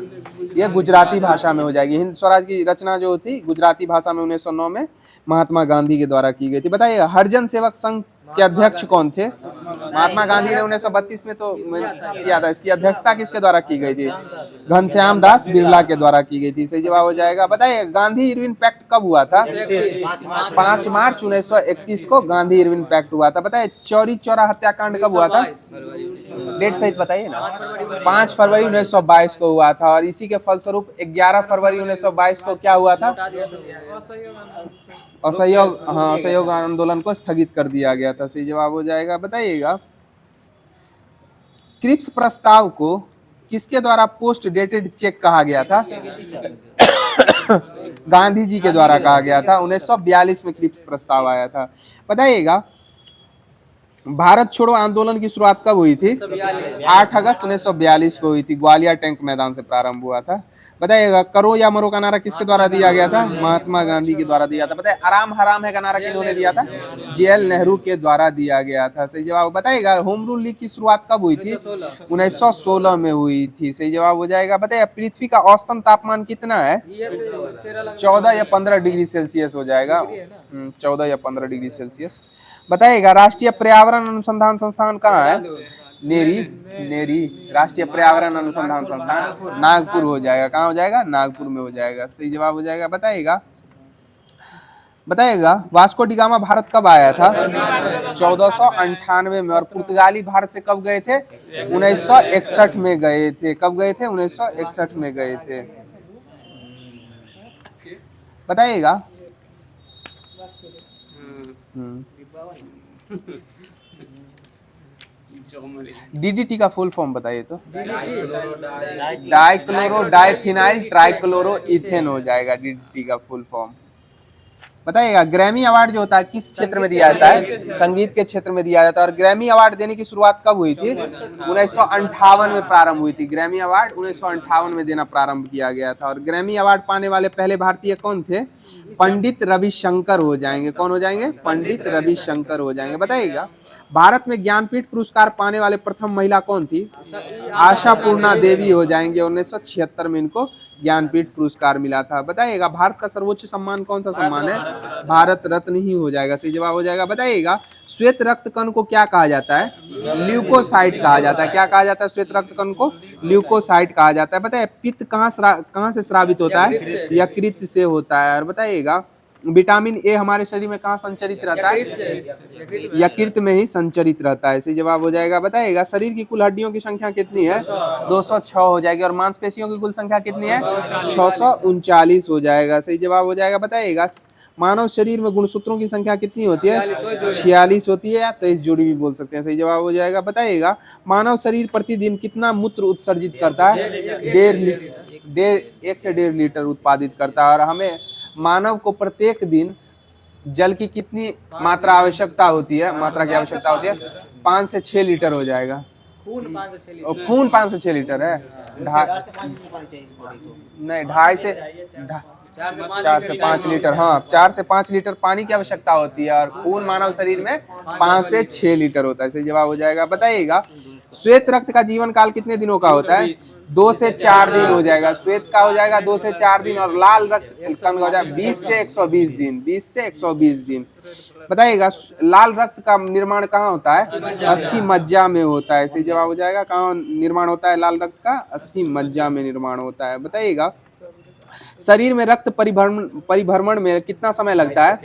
यह गुजराती भाषा में हो जाएगी। हिंद स्वराज की रचना जो थी गुजराती भाषा में 1909 में महात्मा गांधी के द्वारा की गई थी। बताइएगा हरिजन सेवक संघ के अध्यक्ष कौन थे? महात्मा गांधी ने 1932 में तो किया था। इसकी अध्यक्षता किसके द्वारा की गई थी? घनश्याम दास बिरला के द्वारा की गई थी। सही जवाब हो जाएगा। बताइए गांधी इरविन पैक्ट कब हुआ था? 5 मार्च 1931 को गांधी इरविन पैक्ट हुआ था। बताइए चौरी चौरा हत्याकांड कब हुआ था? डेट सहित बताइए ना। 5 फरवरी 1922 को हुआ था। और इसी के फलस्वरूप 11 फरवरी 1922 को क्या हुआ था? असहयोग आंदोलन को स्थगित कर दिया गया था। सही जवाब हो जाएगा। बताइएगा क्रिप्स प्रस्ताव को किसके द्वारा पोस्ट डेटेड चेक कहा गया था? गांधी जी के द्वारा कहा गया था। 1942 में क्रिप्स प्रस्ताव आया था। बताइएगा भारत छोड़ो आंदोलन की शुरुआत कब हुई थी? 8 अगस्त 1942 को हुई थी। ग्वालियर टैंक मैदान से प्रारंभ हुआ था। बताइएगा करो या मरो का नारा किसके द्वारा दिया गया था? महात्मा गांधी के द्वारा दिया था। बताइए आराम हराम है का नारा किन्होंने दिया था? जेएल नेहरू के द्वारा दिया गया था। सही जवाब। बताइएगा होम रूल लीग की शुरुआत कब हुई थी? 1916 में हुई थी। सही जवाब हो जाएगा। बताइए पृथ्वी का औसतन तापमान कितना है? 14 या 15 डिग्री सेल्सियस हो जाएगा। 14 या 15 डिग्री सेल्सियस। बताइएगा राष्ट्रीय पर्यावरण अनुसंधान संस्थान कहाँ है? नेरी राष्ट्रीय पर्यावरण अनुसंधान संस्थान नागपुर हो जाएगा। कहाँ हो जाएगा? नागपुर में हो जाएगा। सही जवाब हो जाएगा। बताइएगा वास्को डी गामा भारत कब आया था? 1498 में। और पुर्तगाली भारत से कब गए थे? 1961 में गए थे। कब गए थे? 1961 में गए थे। बताइएगा डीडीटी का फुल फॉर्म बताइए तो। डाइक्लोरो डाइफिनाइल ट्राइक्लोरो इथेन हो जाएगा डीडीटी का फुल फॉर्म। बताइएगा ग्रैमी अवार्ड जो होता है किस क्षेत्र में दिया जाता है? संगीत के क्षेत्र में दिया जाता है। और ग्रैमी अवार्ड देने की शुरुआत कब हुई थी? 1958 में प्रारंभ हुई थी। ग्रैमी अवार्ड 1958 में देना प्रारंभ किया गया था। और ग्रैमी अवार्ड पाने वाले पहले भारतीय कौन थे? पंडित रविशंकर हो जाएंगे। कौन हो जाएंगे? पंडित रविशंकर हो जाएंगे। बताइएगा भारत में ज्ञानपीठ पुरस्कार पाने वाले प्रथम महिला कौन थी? आशापूर्णा देवी हो जाएंगे। 1976 में इनको ज्ञानपीठ पुरस्कार मिला था। बताइएगा भारत का सर्वोच्च सम्मान कौन सा सम्मान है? भारत रत्न ही हो जाएगा। सही जवाब हो जाएगा। बताइएगा श्वेत रक्त कण को क्या कहा जाता है? ल्यूकोसाइट कहा जाता है। क्या कहा जाता है? श्वेत रक्त कण को ल्यूकोसाइट कहा जाता है। बताइए पित्त कहाँ से स्रावित होता है? यकृत से होता है। और बताइएगा विटामिन ए हमारे शरीर में कहाँ संचरित रहता है? यकृत में ही संचरित रहता है। सही जवाब हो जाएगा। बताइएगा शरीर की कुल हड्डियों की संख्या कितनी है? 206 हो जाएगी। और मांसपेशियों की कुल संख्या कितनी है? 639 हो जाएगा। सही जवाब हो जाएगा। बताइएगा मानव शरीर में गुणसूत्रों की संख्या कितनी होती है? 46 होती है या 23 जोड़ी भी बोल सकते हैं। सही जवाब हो जाएगा। बताइएगा मानव शरीर प्रतिदिन कितना मूत्र उत्सर्जित करता है? 1 से 1.5 लीटर उत्पादित करता है। और हमें मानव को प्रत्येक दिन जल की कितनी मात्रा आवश्यकता होती है? मात्रा की आवश्यकता होती है 5 से 6 लीटर हो जाएगा। खून 5 से 6 लीटर है। नहीं 2.5 से 4 से 5 लीटर। हाँ 4 से 5 लीटर पानी की आवश्यकता होती है। और खून मानव शरीर में 5 से 6 लीटर होता है। सही जवाब हो जाएगा। बताइएगा श्वेत रक्त का जीवन काल कितने दिनों का होता है? 2 से 4 दिन हो जाएगा। श्वेत का हो जाएगा 2 से 4 दिन, और लाल रक्त का हो जाएगा 20 से 120 दिन। 20 से 120 दिन। बताइएगा लाल रक्त का निर्माण कहाँ होता है? अस्थि मज्जा में होता है। इसी जवाब हो जाएगा। कहाँ निर्माण होता है लाल रक्त का? अस्थि मज्जा में निर्माण होता है। बताइएगा शरीर में रक्त परिभ्रमण में कितना समय लगता है?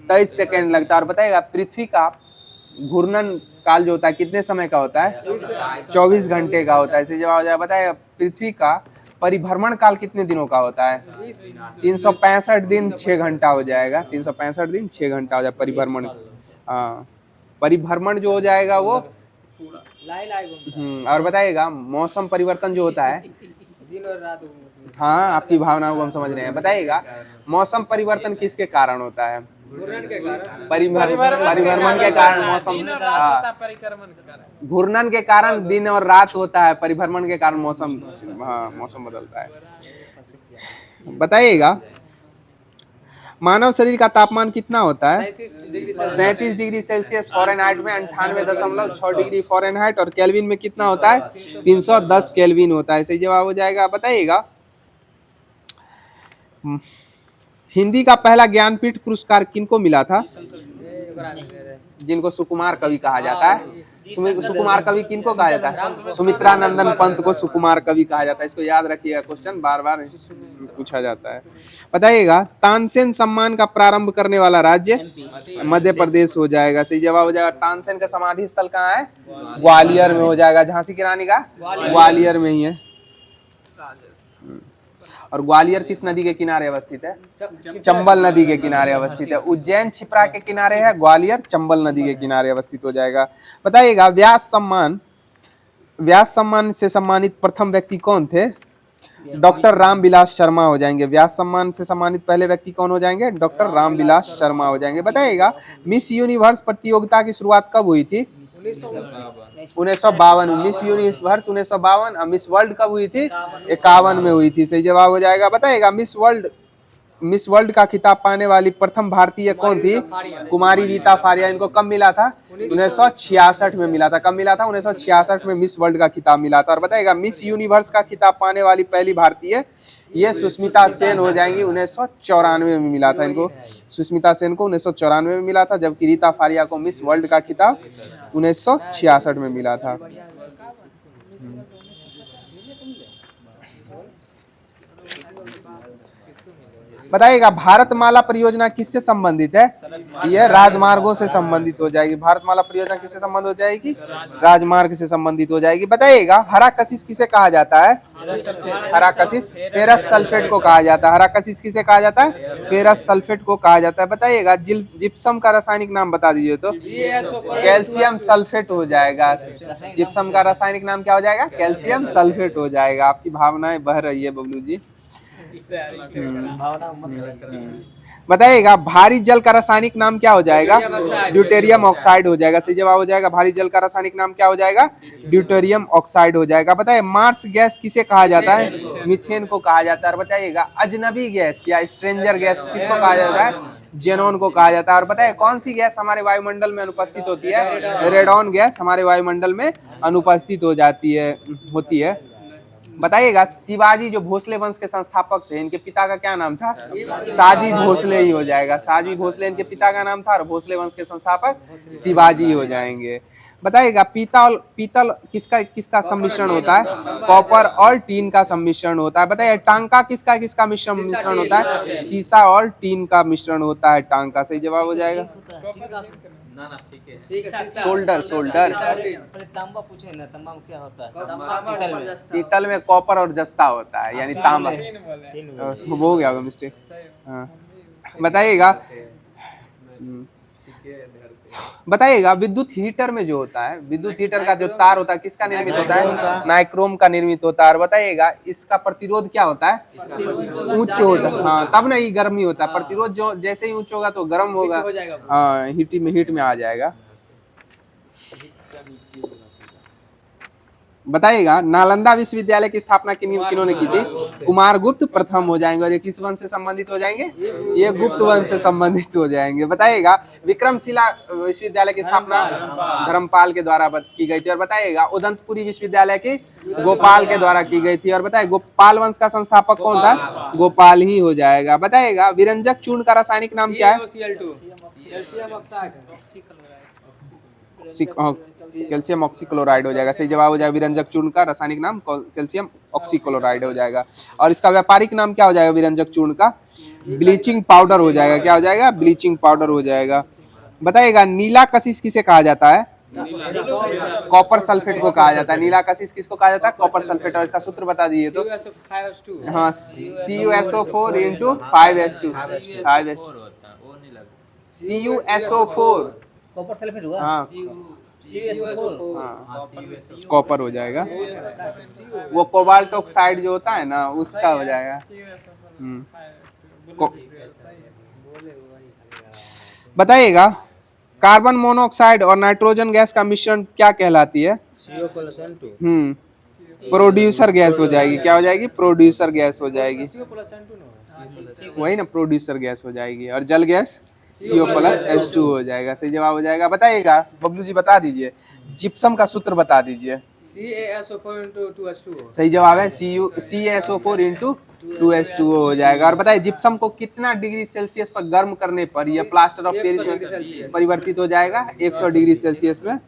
23 सेकेंड लगता है। और बताइएगा पृथ्वी का घूर्णन काल जो होता है कितने समय का होता है? 24 घंटे का होता है। इसी जवाब हो जाएगा। बताइएगा पृथ्वी का परिभ्रमण काल कितने दिनों का होता है? 365 दिन 6 घंटा हो जाएगा। 365 दिन 6 घंटा हो जाएगा परिभ्रमण। हाँ परिभ्रमण जो हो जाएगा वो। और बताइएगा मौसम परिवर्तन जो होता है, दिन और रात। हाँ आपकी भावनाओं को हम समझ रहे हैं। बताइएगा मौसम परिवर्तन किसके कारण होता है? परिभ्रमण के कारण मौसम। परिक्रमण के कारण, घूर्णन के कारण दिन और रात होता है, परिभ्रमण के कारण मौसम। हाँ मौसम बदलता है। बताइएगा मानव शरीर का तापमान कितना होता है? 37 डिग्री सेल्सियस फ़ारेनहाइट में 98.6 डिग्री फ़ारेनहाइट, और केल्विन में कितना होता है? 310 केल्विन होता है। सही जवाब हो जाएगा। बताइएगा हिंदी का पहला ज्ञानपीठ पुरस्कार किनको मिला था? जिनको सुकुमार कवि कहा जाता है। सुकुमार कवि किनको कहा जाता है? सुमित्रा नंदन पंत को सुकुमार कवि कहा जाता है। इसको याद रखिएगा, क्वेश्चन बार बार पूछा जाता है। बताइएगा तानसेन सम्मान का प्रारंभ करने वाला राज्य? मध्य प्रदेश हो जाएगा। सही जवाब हो जाएगा। तानसेन का समाधि स्थल कहाँ है? ग्वालियर में हो जाएगा। झांसी की रानी का ग्वालियर में ही है। और ग्वालियर किस नदी के किनारे अवस्थित है? चंबल नदी के किनारे अवस्थित है। उज्जैन छिपरा के किनारे है, ग्वालियर चंबल नदी के किनारे अवस्थित हो जाएगा। बताइएगा व्यास सम्मान से सम्मानित प्रथम व्यक्ति कौन थे? डॉक्टर रामविलास शर्मा हो जाएंगे। व्यास सम्मान से सम्मानित पहले व्यक्ति कौन हो जाएंगे? डॉक्टर रामविलास शर्मा हो जाएंगे। बताइएगा मिस यूनिवर्स प्रतियोगिता की शुरुआत कब हुई थी? 1952। Miss universe 1952। और मिस वर्ल्ड कब हुई थी? 51 में हुई थी। सही जवाब हो जाएगा। बताइएगा मिस वर्ल्ड का खिताब पाने वाली प्रथम भारतीय कौन थी? कुमारी रीता फारिया। इनको कब मिला था? 1966 में मिला था। कब मिला था? 1966 में मिस वर्ल्ड का खिताब मिला था। और बताइएगा मिस यूनिवर्स का खिताब पाने वाली पहली भारतीय ये सुष्मिता सेन हो जाएंगी। 1994 में मिला था इनको। सुष्मिता सेन को 1994 में मिला था, जबकि रीता फारिया को मिस वर्ल्ड का खिताब 1966 में मिला था। बताइएगा भारतमाला परियोजना किससे संबंधित है? यह राजमार्गों से संबंधित हो जाएगी। भारतमाला परियोजना किससे संबंधित हो जाएगी? राजमार्ग से संबंधित हो जाएगी। बताइएगा हरा कशिश किसे कहा जाता है? हरा कशिश फेरस सल्फेट को कहा जाता है। हरा कशिश किसे कहा जाता है? फेरस सल्फेट को कहा जाता है। बताइएगा जिप्सम का रासायनिक नाम बता दीजिए तो। कैल्शियम सल्फेट हो जाएगा। जिप्सम का रासायनिक नाम क्या हो जाएगा? कैल्शियम सल्फेट हो जाएगा। आपकी भावनाएं बह रही है बबलू जी। बताइएगा भारी जल का रासायनिक नाम क्या हो जाएगा? ड्यूटेरियम ऑक्साइड हो जाएगा। सही जवाब हो जाएगा। भारी जल का रासायनिक नाम क्या हो जाएगा? ड्यूटेरियम ऑक्साइड हो जाएगा। बताइए मार्स गैस किसे कहा जाता है? मीथेन को कहा जाता है। और बताइएगा अजनबी गैस या स्ट्रेंजर गैस किसको कहा जाता है? जेनॉन को कहा जाता है। और बताइए कौन सी गैस हमारे वायुमंडल में अनुपस्थित होती है? रेडॉन गैस हमारे वायुमंडल में अनुपस्थित होती है। बताइएगा शिवाजी जो भोसले वंश के संस्थापक थे, इनके पिता का क्या नाम था? साजी भोसले ही हो जाएगा। साजी भोसले इनके पिता का नाम था, और भोसले वंश के संस्थापक शिवाजी हो जाएंगे। बताइएगा पीतल किसका सम्मिश्रण होता है? कॉपर और टीन का सम्मिश्रण होता है। बताइए टांका किसका मिश्रण होता है? शीशा और टीन का मिश्रण होता है टांका। सही जवाब हो जाएगा। सोल्डर तांबा पूछे ना, तांबा में क्या होता है? पीतल में कॉपर और जस्ता होता है, यानी तांबा। वो हो गया होगा मिस्टेक। हाँ बताइएगा विद्युत हीटर में जो होता है, विद्युत हीटर का जो तार होता है किसका निर्मित होता है? नाइक्रोम का निर्मित होता है। और बताइएगा इसका प्रतिरोध क्या होता है? उच्च होता है। हाँ तब नहीं गर्मी होता है। प्रतिरोध जो जैसे ही उच्च होगा तो गर्म होगा। हाँ हीट में आ जाएगा। बताइएगा नालंदा विश्वविद्यालय की स्थापना किन्होंने की थी? कुमार गुप्त प्रथम हो जाएंगे। और ये किस वंश से संबंधित हो जाएंगे? ये गुप्त वंश से संबंधित हो जाएंगे। बताइएगा विक्रमशिला विश्वविद्यालय की स्थापना धर्मपाल के द्वारा की गई थी। और बताइएगा उदंतपुरी विश्वविद्यालय की गोपाल के द्वारा की गई थी। और बताइए गोपाल वंश का संस्थापक कौन था? गोपाल ही हो जाएगा। बताइएगा विरंजक चूर्ण का रासायनिक नाम क्या है? कैल्शियम ऑक्सीक्लोराइड हो जाएगा। सही जवाब हो जाएगा विरंजक चूर्ण का रासायनिक नाम कैल्शियम ऑक्सीक्लोराइड हो जाएगा। और इसका व्यापारिक नाम क्या हो जाएगा विरंजक चूर्ण का? ब्लीचिंग पाउडर हो जाएगा। क्या हो जाएगा? ब्लीचिंग पाउडर हो जाएगा। बताइएगा नीला कशिश किसे कहा जाता है? कॉपर सल्फेट को कहा जाता है। नीला कशिश किसको कहा जाता है? Copper sulphate. और इसका सूत्र बता दीजिए तो। हाँ CuSO4 × 5S2 CuSO4 copper sulphate हुआ। हाँ CuSO4 कॉपर हो जाएगा। वो कोबाल्ट ऑक्साइड जो होता है ना उसका हो जाएगा। बताइएगा कार्बन मोनोऑक्साइड और नाइट्रोजन गैस का मिश्रण क्या कहलाती है? प्रोड्यूसर गैस हो जाएगी। क्या हो जाएगी? प्रोड्यूसर गैस हो जाएगी। वही ना प्रोड्यूसर गैस हो जाएगी। और जल गैस CO+H2 हो जाएगा। सही जवाब हो जाएगा। बताइएगा बबलू जी बता दीजिए जिप्सम का सूत्र बता दीजिए। सही जवाब है CaSO4 × 2H2O हो जाएगा। और बताइए जिप्सम को कितना डिग्री सेल्सियस पर गर्म करने पर यह प्लास्टर ऑफ पेरिस में परिवर्तित हो जाएगा? 100 डिग्री सेल्सियस में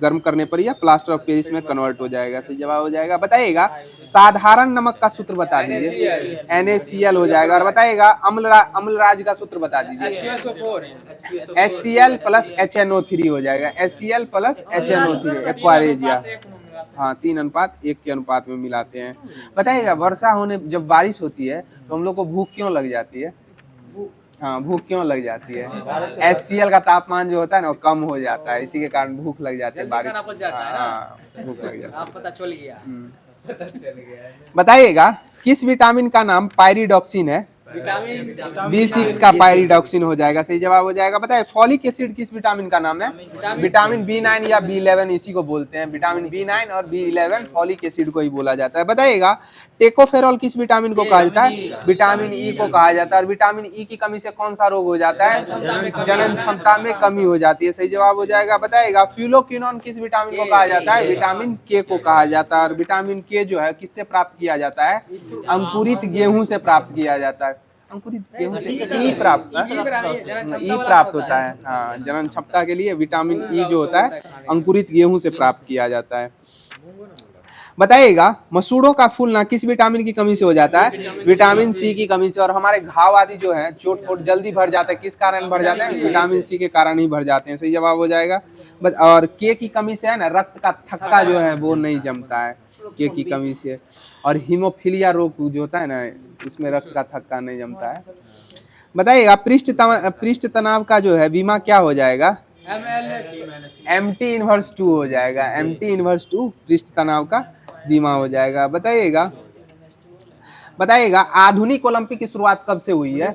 गर्म करने पर यह प्लास्टर ऑफ पेरिस में कन्वर्ट हो जाएगा। सही जवाब हो जाएगा। बताइएगा साधारण नमक का सूत्र बता दीजिए। NaCl हो जाएगा। और बताइएगा अम्लराज का सूत्र बता दीजिए। HCl+HNO3 हो जाएगा। HCl+HNO3 aqua regia. हाँ 3:1 के अनुपात में मिलाते हैं। बताइएगा वर्षा होने जब बारिश होती है तो हम लोग को भूख क्यों लग जाती है? हाँ भूख क्यों लग जाती है? HCl का तापमान जो होता है ना वो कम हो जाता है, इसी के कारण भूख लग जाती है बारिश। हाँ भूख लग जाती है। पता चल गया। बताइएगा किस विटामिन का नाम पायरिडॉक्सिन है? B6 का पायरिडॉक्सिन हो जाएगा। सही जवाब हो जाएगा। बताइए फॉलिक एसिड किस विटामिन का नाम है? विटामिन B9 या B11 इसी को बोलते हैं। विटामिन B9 और B11 फॉलिक एसिड को ही बोला जाता है। बताइएगा टेकोफेरॉल किस विटामिन को कहा जाता है? विटामिन E को कहा जाता है। और विटामिन E की कमी से कौन सा रोग हो जाता है? जनन क्षमता में कमी हो जाती है। सही जवाब हो जाएगा। बताइएगा फ्यूलोक्विनोन किस विटामिन को कहा जाता है? विटामिन K को कहा जाता है। और विटामिन K जो है किससे प्राप्त किया जाता है? अंकुरित गेहूं से प्राप्त किया जाता है। अंकुरित गेहूं से ई प्राप्त होता है। हाँ जनन क्षमता के लिए विटामिन E जो होता है अंकुरित गेहूं से प्राप्त किया जाता है। बताइएगा मसूड़ों का फूलना किस विटामिन की कमी से हो जाता है? विटामिन C की कमी से। और हमारे घाव आदि जो है चोट फोट जल्दी भर जाते हैं, किस कारण भर जाते हैं? विटामिन C के कारण ही भर जाते हैं। सही जवाब हो जाएगा। और K की कमी से है ना रक्त का थक्का जो है वो नहीं जमता है K की कमी से। और हीमोफीलिया रोग जो होता है ना इसमें रक्त का थक्का नहीं जमता है। बताइएगा पृष्ठ तनाव का जो है बीमा क्या हो जाएगा? MT−2 हो जाएगा। MT−2 पृष्ठ तनाव का बीमा हो जाएगा। बताइएगा आधुनिक ओलंपिक की शुरुआत कब से हुई है?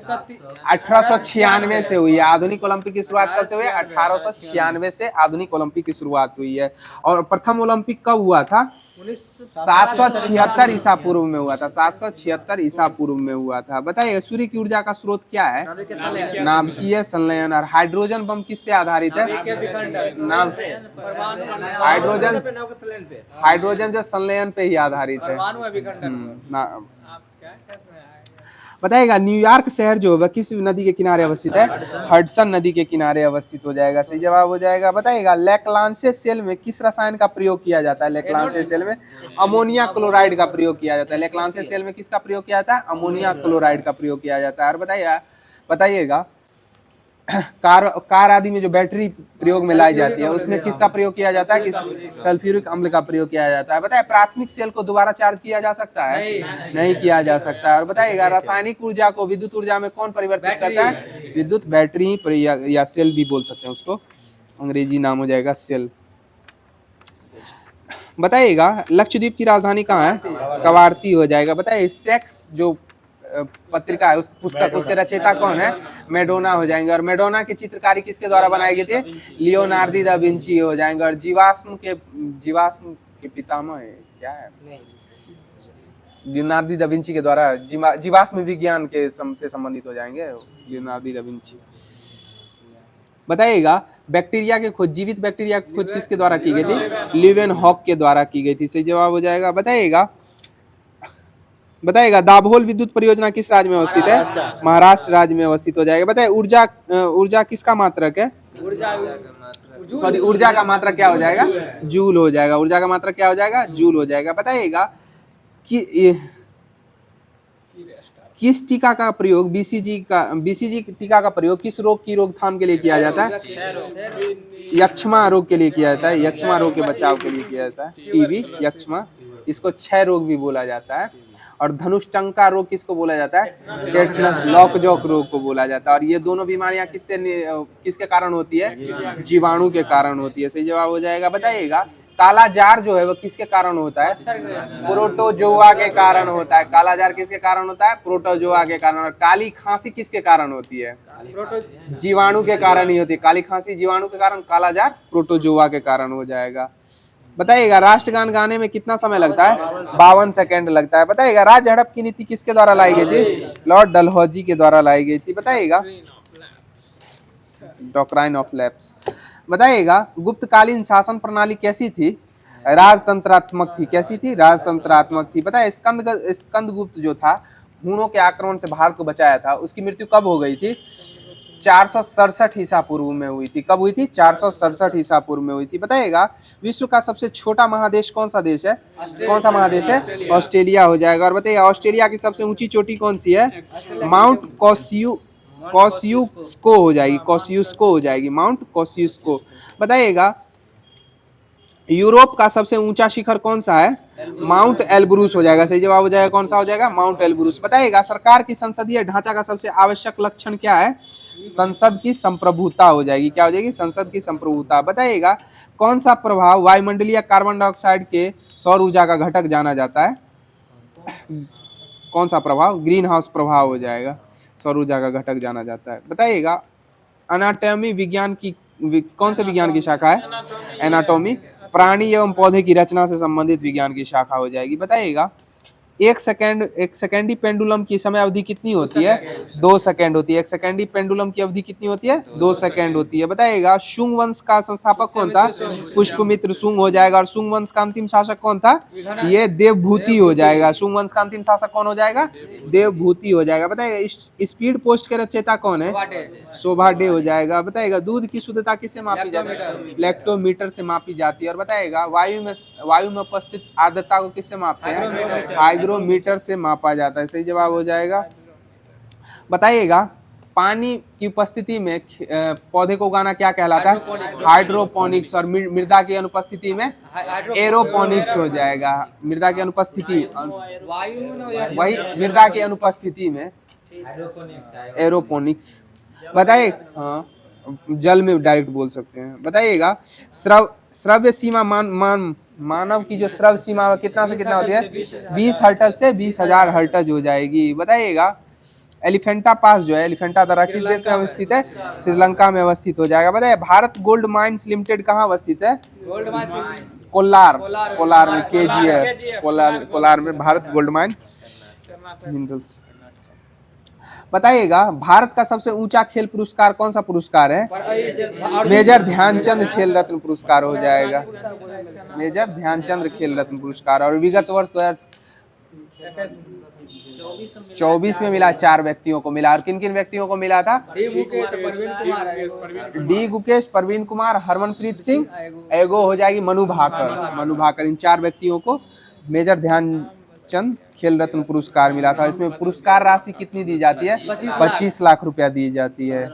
1896 से हुई है। आधुनिक ओलंपिक की शुरुआत कब से हुई है? 1896 से आधुनिक ओलंपिक की शुरुआत हुई है। और प्रथम ओलंपिक कब हुआ था? 776 ईसा पूर्व में हुआ था। 776 ईसा पूर्व में हुआ था। बताइए सूर्य की ऊर्जा का स्रोत क्या है? नाभिकीय संलयन। और हाइड्रोजन बम किस पे आधारित है? हाइड्रोजन जो संलयन पे ही आधारित है। बताइएगा न्यूयॉर्क शहर जो होगा किस नदी के किनारे अवस्थित है? हडसन नदी के किनारे अवस्थित हो जाएगा। सही जवाब हो जाएगा। बताइएगा लैक्लांसे सेल में किस रसायन का प्रयोग किया जाता है? लैक्लांसे सेल में अमोनिया क्लोराइड का प्रयोग किया जाता है। लैक्लांसे सेल में किसका प्रयोग किया जाता है? अमोनिया क्लोराइड का प्रयोग किया जाता है। और बताइएगा कार आदि में जो बैटरी प्रयोग में लाई जाती है उसमें किसका प्रयोग किया जाता है? सल्फ्यूरिक अम्ल का प्रयोग किया जाता है। बताइए प्राथमिक सेल को दोबारा चार्ज किया जा सकता है? नहीं किया जा सकता है। और बताइएगा रासायनिक ऊर्जा को विद्युत ऊर्जा में कौन परिवर्तित करता है? विद्युत बैटरी या सेल भी बोल सकते हैं उसको, अंग्रेजी नाम हो जाएगा सेल। बताइएगा लक्षद्वीप की राजधानी कहाँ है? कवारती हो जाएगा। बताइए सेक्स जो पत्रिका है उस पुस्तक उसके रचयिता कौन है? मैडोना हो जाएंगे। और मैडोना की चित्रकारी किसके द्वारा बनाई गई थी? लियोनार्दो दा विंची हो जाएंगे। और जीवाश्म के पितामह क्या है? लियोनार्डो दा विंची के द्वारा जीवाश्म विज्ञान के से संबंधित हो जाएंगे लियोनार्डो दा विंची। बताइएगा बैक्टीरिया की खोज, जीवित बैक्टीरिया की खोज किसके द्वारा की गई थी? लीवेनहॉक के द्वारा की गई थी। सही जवाब हो जाएगा। बताइएगा दाभोल विद्युत परियोजना किस राज्य में अवस्थित है? महाराष्ट्र राज्य में अवस्थित हो जाएगा। बताइए ऊर्जा किसका मात्रक है? ऊर्जा का मात्रक क्या हो जाएगा? जूल हो जाएगा। ऊर्जा का मात्रक क्या हो जाएगा? जूल हो जाएगा। बताइएगा कि किस टीका का प्रयोग बीसीजी टीका का प्रयोग किस रोग की रोकथाम के लिए किया जाता है? यक्ष्मा रोग के लिए किया जाता है। यक्ष्मा रोग के बचाव के लिए किया जाता है। टीबी, यक्ष्मा, इसको क्षय रोग भी बोला जाता है। और धनुष्टंका रोग किसको बोला जाता है? टेटनस लॉकजॉक रोग को बोला जाता है। और ये दोनों बीमारियां किसके कारण होती है? जीवाणु के कारण होती है। सही जवाब हो जाएगा। बताइएगा काला जार जो है वो किसके कारण होता है? प्रोटोजोआ के कारण होता है। काला जार किसके कारण होता है? प्रोटोजोआ के कारण। और काली खांसी किसके कारण होती है? जीवाणु के कारण ही होती है। काली खांसी जीवाणु के कारण, काला जार प्रोटोजोआ के कारण हो जाएगा। बताइएगा राष्ट्रगान गाने में कितना समय लगता है? 52 सेकंड लगता है। बताइएगा राज्य हड़प की नीति किसके द्वारा लाई गई थी? लॉर्ड डलहौजी के द्वारा लाई गई थी। बताइएगा डॉक्ट्राइन ऑफ लैप्स। बताइएगा गुप्तकालीन शासन प्रणाली कैसी थी? राजतंत्रात्मक थी। कैसी थी? राजतंत्रात्मक थी। बताइए स्कंदगुप्त जो था हूणों के आक्रमण से भारत को बचाया था, उसकी मृत्यु कब हो गई थी? 467 ईसा पूर्व में हुई थी। कब हुई थी? 467 ईसा पूर्व में हुई थी। बताइएगा विश्व का सबसे छोटा महादेश कौन सा देश है? कौन सा महादेश है? ऑस्ट्रेलिया हो जाएगा। और बताइए ऑस्ट्रेलिया की सबसे ऊंची चोटी कौन सी है? माउंट कॉस्युस्को हो जाएगी। कॉस्युस्को हो जाएगी। माउंट कॉस्युस्को। बताइएगा यूरोप का सबसे ऊंचा शिखर कौन सा है? माउंट एल्ब्रूस हो जाएगा। सही जवाब हो जाएगा। कौन सा हो जाएगा? Mount Elbrus. बताइएगा सरकार की संसदीय ढांचा का सबसे आवश्यक लक्षण क्या है? संसद की संप्रभुता हो जाएगी। क्या हो जाएगी? संसद की संप्रभुता। बताइएगा कौन सा प्रभाव वायुमंडलीय कार्बन डाइऑक्साइड के सौर ऊर्जा का घटक जाना जाता है? कौन सा प्रभाव? ग्रीन हाउस प्रभाव हो जाएगा। सौर ऊर्जा का घटक जाना जाता है। बताइएगा एनाटॉमी विज्ञान की कौन से विज्ञान की शाखा है? एनाटॉमी प्राणी एवं पौधे की रचना से संबंधित विज्ञान की शाखा हो जाएगी। बताइएगा एक सेकेंडी पेंडुलम की समय अवधि कितनी होती है? 2 सेकंड होती है। एक सेकेंडी पेंडुलम की अवधि कितनी होती है? 2 सेकंड होती है। बताइएगा शुंग वंश का संस्थापक कौन था? पुष्पमित्र शुंग हो जाएगा। और शुंग वंश का अंतिम शासक कौन था? ये देवभूति हो जाएगा। शुंग वंश का अंतिम शासक कौन हो जाएगा? देवभूति हो जाएगा। बताइएगा स्पीड पोस्ट के रचयिता कौन है? शोभा-डे हो जाएगा। बताइएगा दूध की शुद्धता किससे मापी जाती है? लैक्टोमीटर से मापी जाती है। और बताइएगा वायु में उपस्थित आर्द्रता को किससे मापते हैं? हाइग्रोमीटर से मापा जाता है। सही जवाब हो जाएगा। बताइएगा पानी की उपस्थिति में पौधे को उगाना क्या कहलाता है? हाइड्रोपोनिक्स। और मृदा की अनुपस्थिति में एरोपोनिक्स हो जाएगा। मृदा की अनुपस्थिति वही मृदा की अनुपस्थिति में एरोपोनिक्स। बताइए हाँ जल में डायरेक्ट बोल सकते हैं। बताइएगा श्रव्य सीमा मानव की जो श्रव्य सीमा कितना से कितना होती है? 20 हर्ट्ज से 20,000 हर्ट्ज हो जाएगी। बताइएगा एलिफेंटा पास जो है एलिफेंटा दर्रा किस देश में अवस्थित है? श्रीलंका में अवस्थित हो जाएगा। बताइए भारत गोल्ड माइंस लिमिटेड कहाँ अवस्थित है? कोलार में KGF कोलार में भारत गोल्ड माइन मिनरल्स। बताइएगा भारत का सबसे ऊंचा खेल पुरस्कार कौन सा पुरस्कार है? मेजर ध्यानचंद खेल रत्न पुरस्कार हो जाएगा। मेजर ध्यानचंद खेल रत्न पुरस्कार। और विगत वर्ष 2024 में मिला 4 व्यक्तियों को मिला। और किन किन व्यक्तियों को मिला था? डी गुकेश, प्रवीण कुमार, हरमनप्रीत सिंह, एगो हो जाएगी मनु भाकर। इन 4 व्यक्तियों को मेजर ध्यानचंद खेल रत्न पुरस्कार मिला था। इसमें पुरस्कार राशि कितनी दी जाती है? 25 लाख रुपया दी जाती है।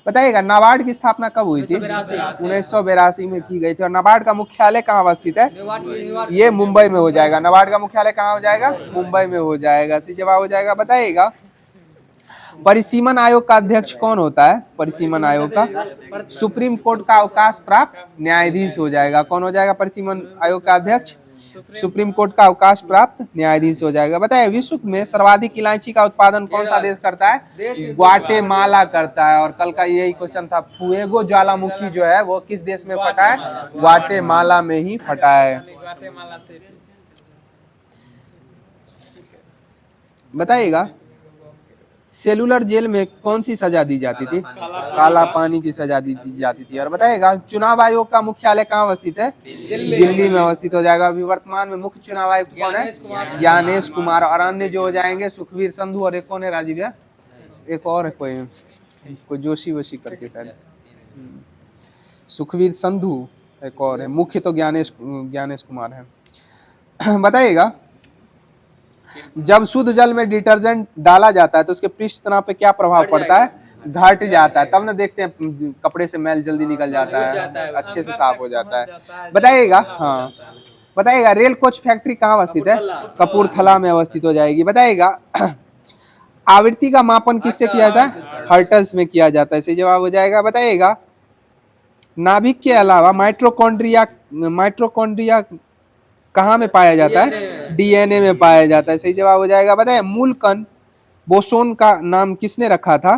बताइएगा नाबार्ड की स्थापना कब हुई थी? 1982 में की गई थी। और नाबार्ड का मुख्यालय कहाँ अवस्थित है? ये मुंबई में हो जाएगा। नाबार्ड का मुख्यालय कहाँ हो जाएगा? मुंबई में हो जाएगा। सही जवाब हो जाएगा। बताइएगा परिसीमन आयोग का अध्यक्ष कौन होता है? परिसीमन आयोग का सुप्रीम कोर्ट का अवकाश प्राप्त न्यायाधीश हो जाएगा। कौन हो जाएगा परिसीमन आयोग का अध्यक्ष? सुप्रीम कोर्ट का अवकाश प्राप्त न्यायाधीश हो जाएगा। बताइए विश्व में सर्वाधिक इलायची का उत्पादन कौन सा देश करता है? ग्वाटेमाला करता है। और कल का यही क्वेश्चन था फुएगो ज्वालामुखी जो है वो किस देश में फटा है? ग्वाटेमाला में ही फटा है। बताइएगा सेलुलर जेल में कौन सी सजा दी जाती थी? काला पानी की सजा दी जाती थी। और बताइएगा चुनाव आयोग का मुख्यालय कहाँ अवस्थित है? दिल्ली में अवस्थित हो जाएगा। अभी वर्तमान में मुख्य चुनाव आयुक्त कौन है? ज्ञानेश कुमार। और अन्य जो हो जाएंगे सुखवीर संधू और एक कौन है राजीव भैया? एक और है कोई जोशी वोशी करके शायद, सुखवीर संधू एक और है। मुख्य तो ज्ञानेश कुमार है। बताइएगा जब शुद्ध जल में डिटर्जेंट डाला जाता है तो उसके पृष्ठ तनाव पे क्या प्रभाव पड़ता है? घट जाता है। तब ना देखते हैं कपड़े से मैल जल्दी निकल जाता है, अच्छे से साफ हो जाता है। बताइएगा हाँ, बताइएगा रेल कोच फैक्ट्री कहाँ अवस्थित है? कपूरथला में अवस्थित हो जाएगी। बताइएगा आवृत्ति का मापन किससे किया जाता है? हर्ट्ज में किया जाता है। सही जवाब हो जाएगा। बताइएगा नाभिक के अलावा माइटोकॉन्ड्रिया कहाँ में पाया जाता है? डीएनए में पाया जाता है। सही जवाब हो जाएगा। बताइए मूल कण बोसोन का नाम किसने रखा था?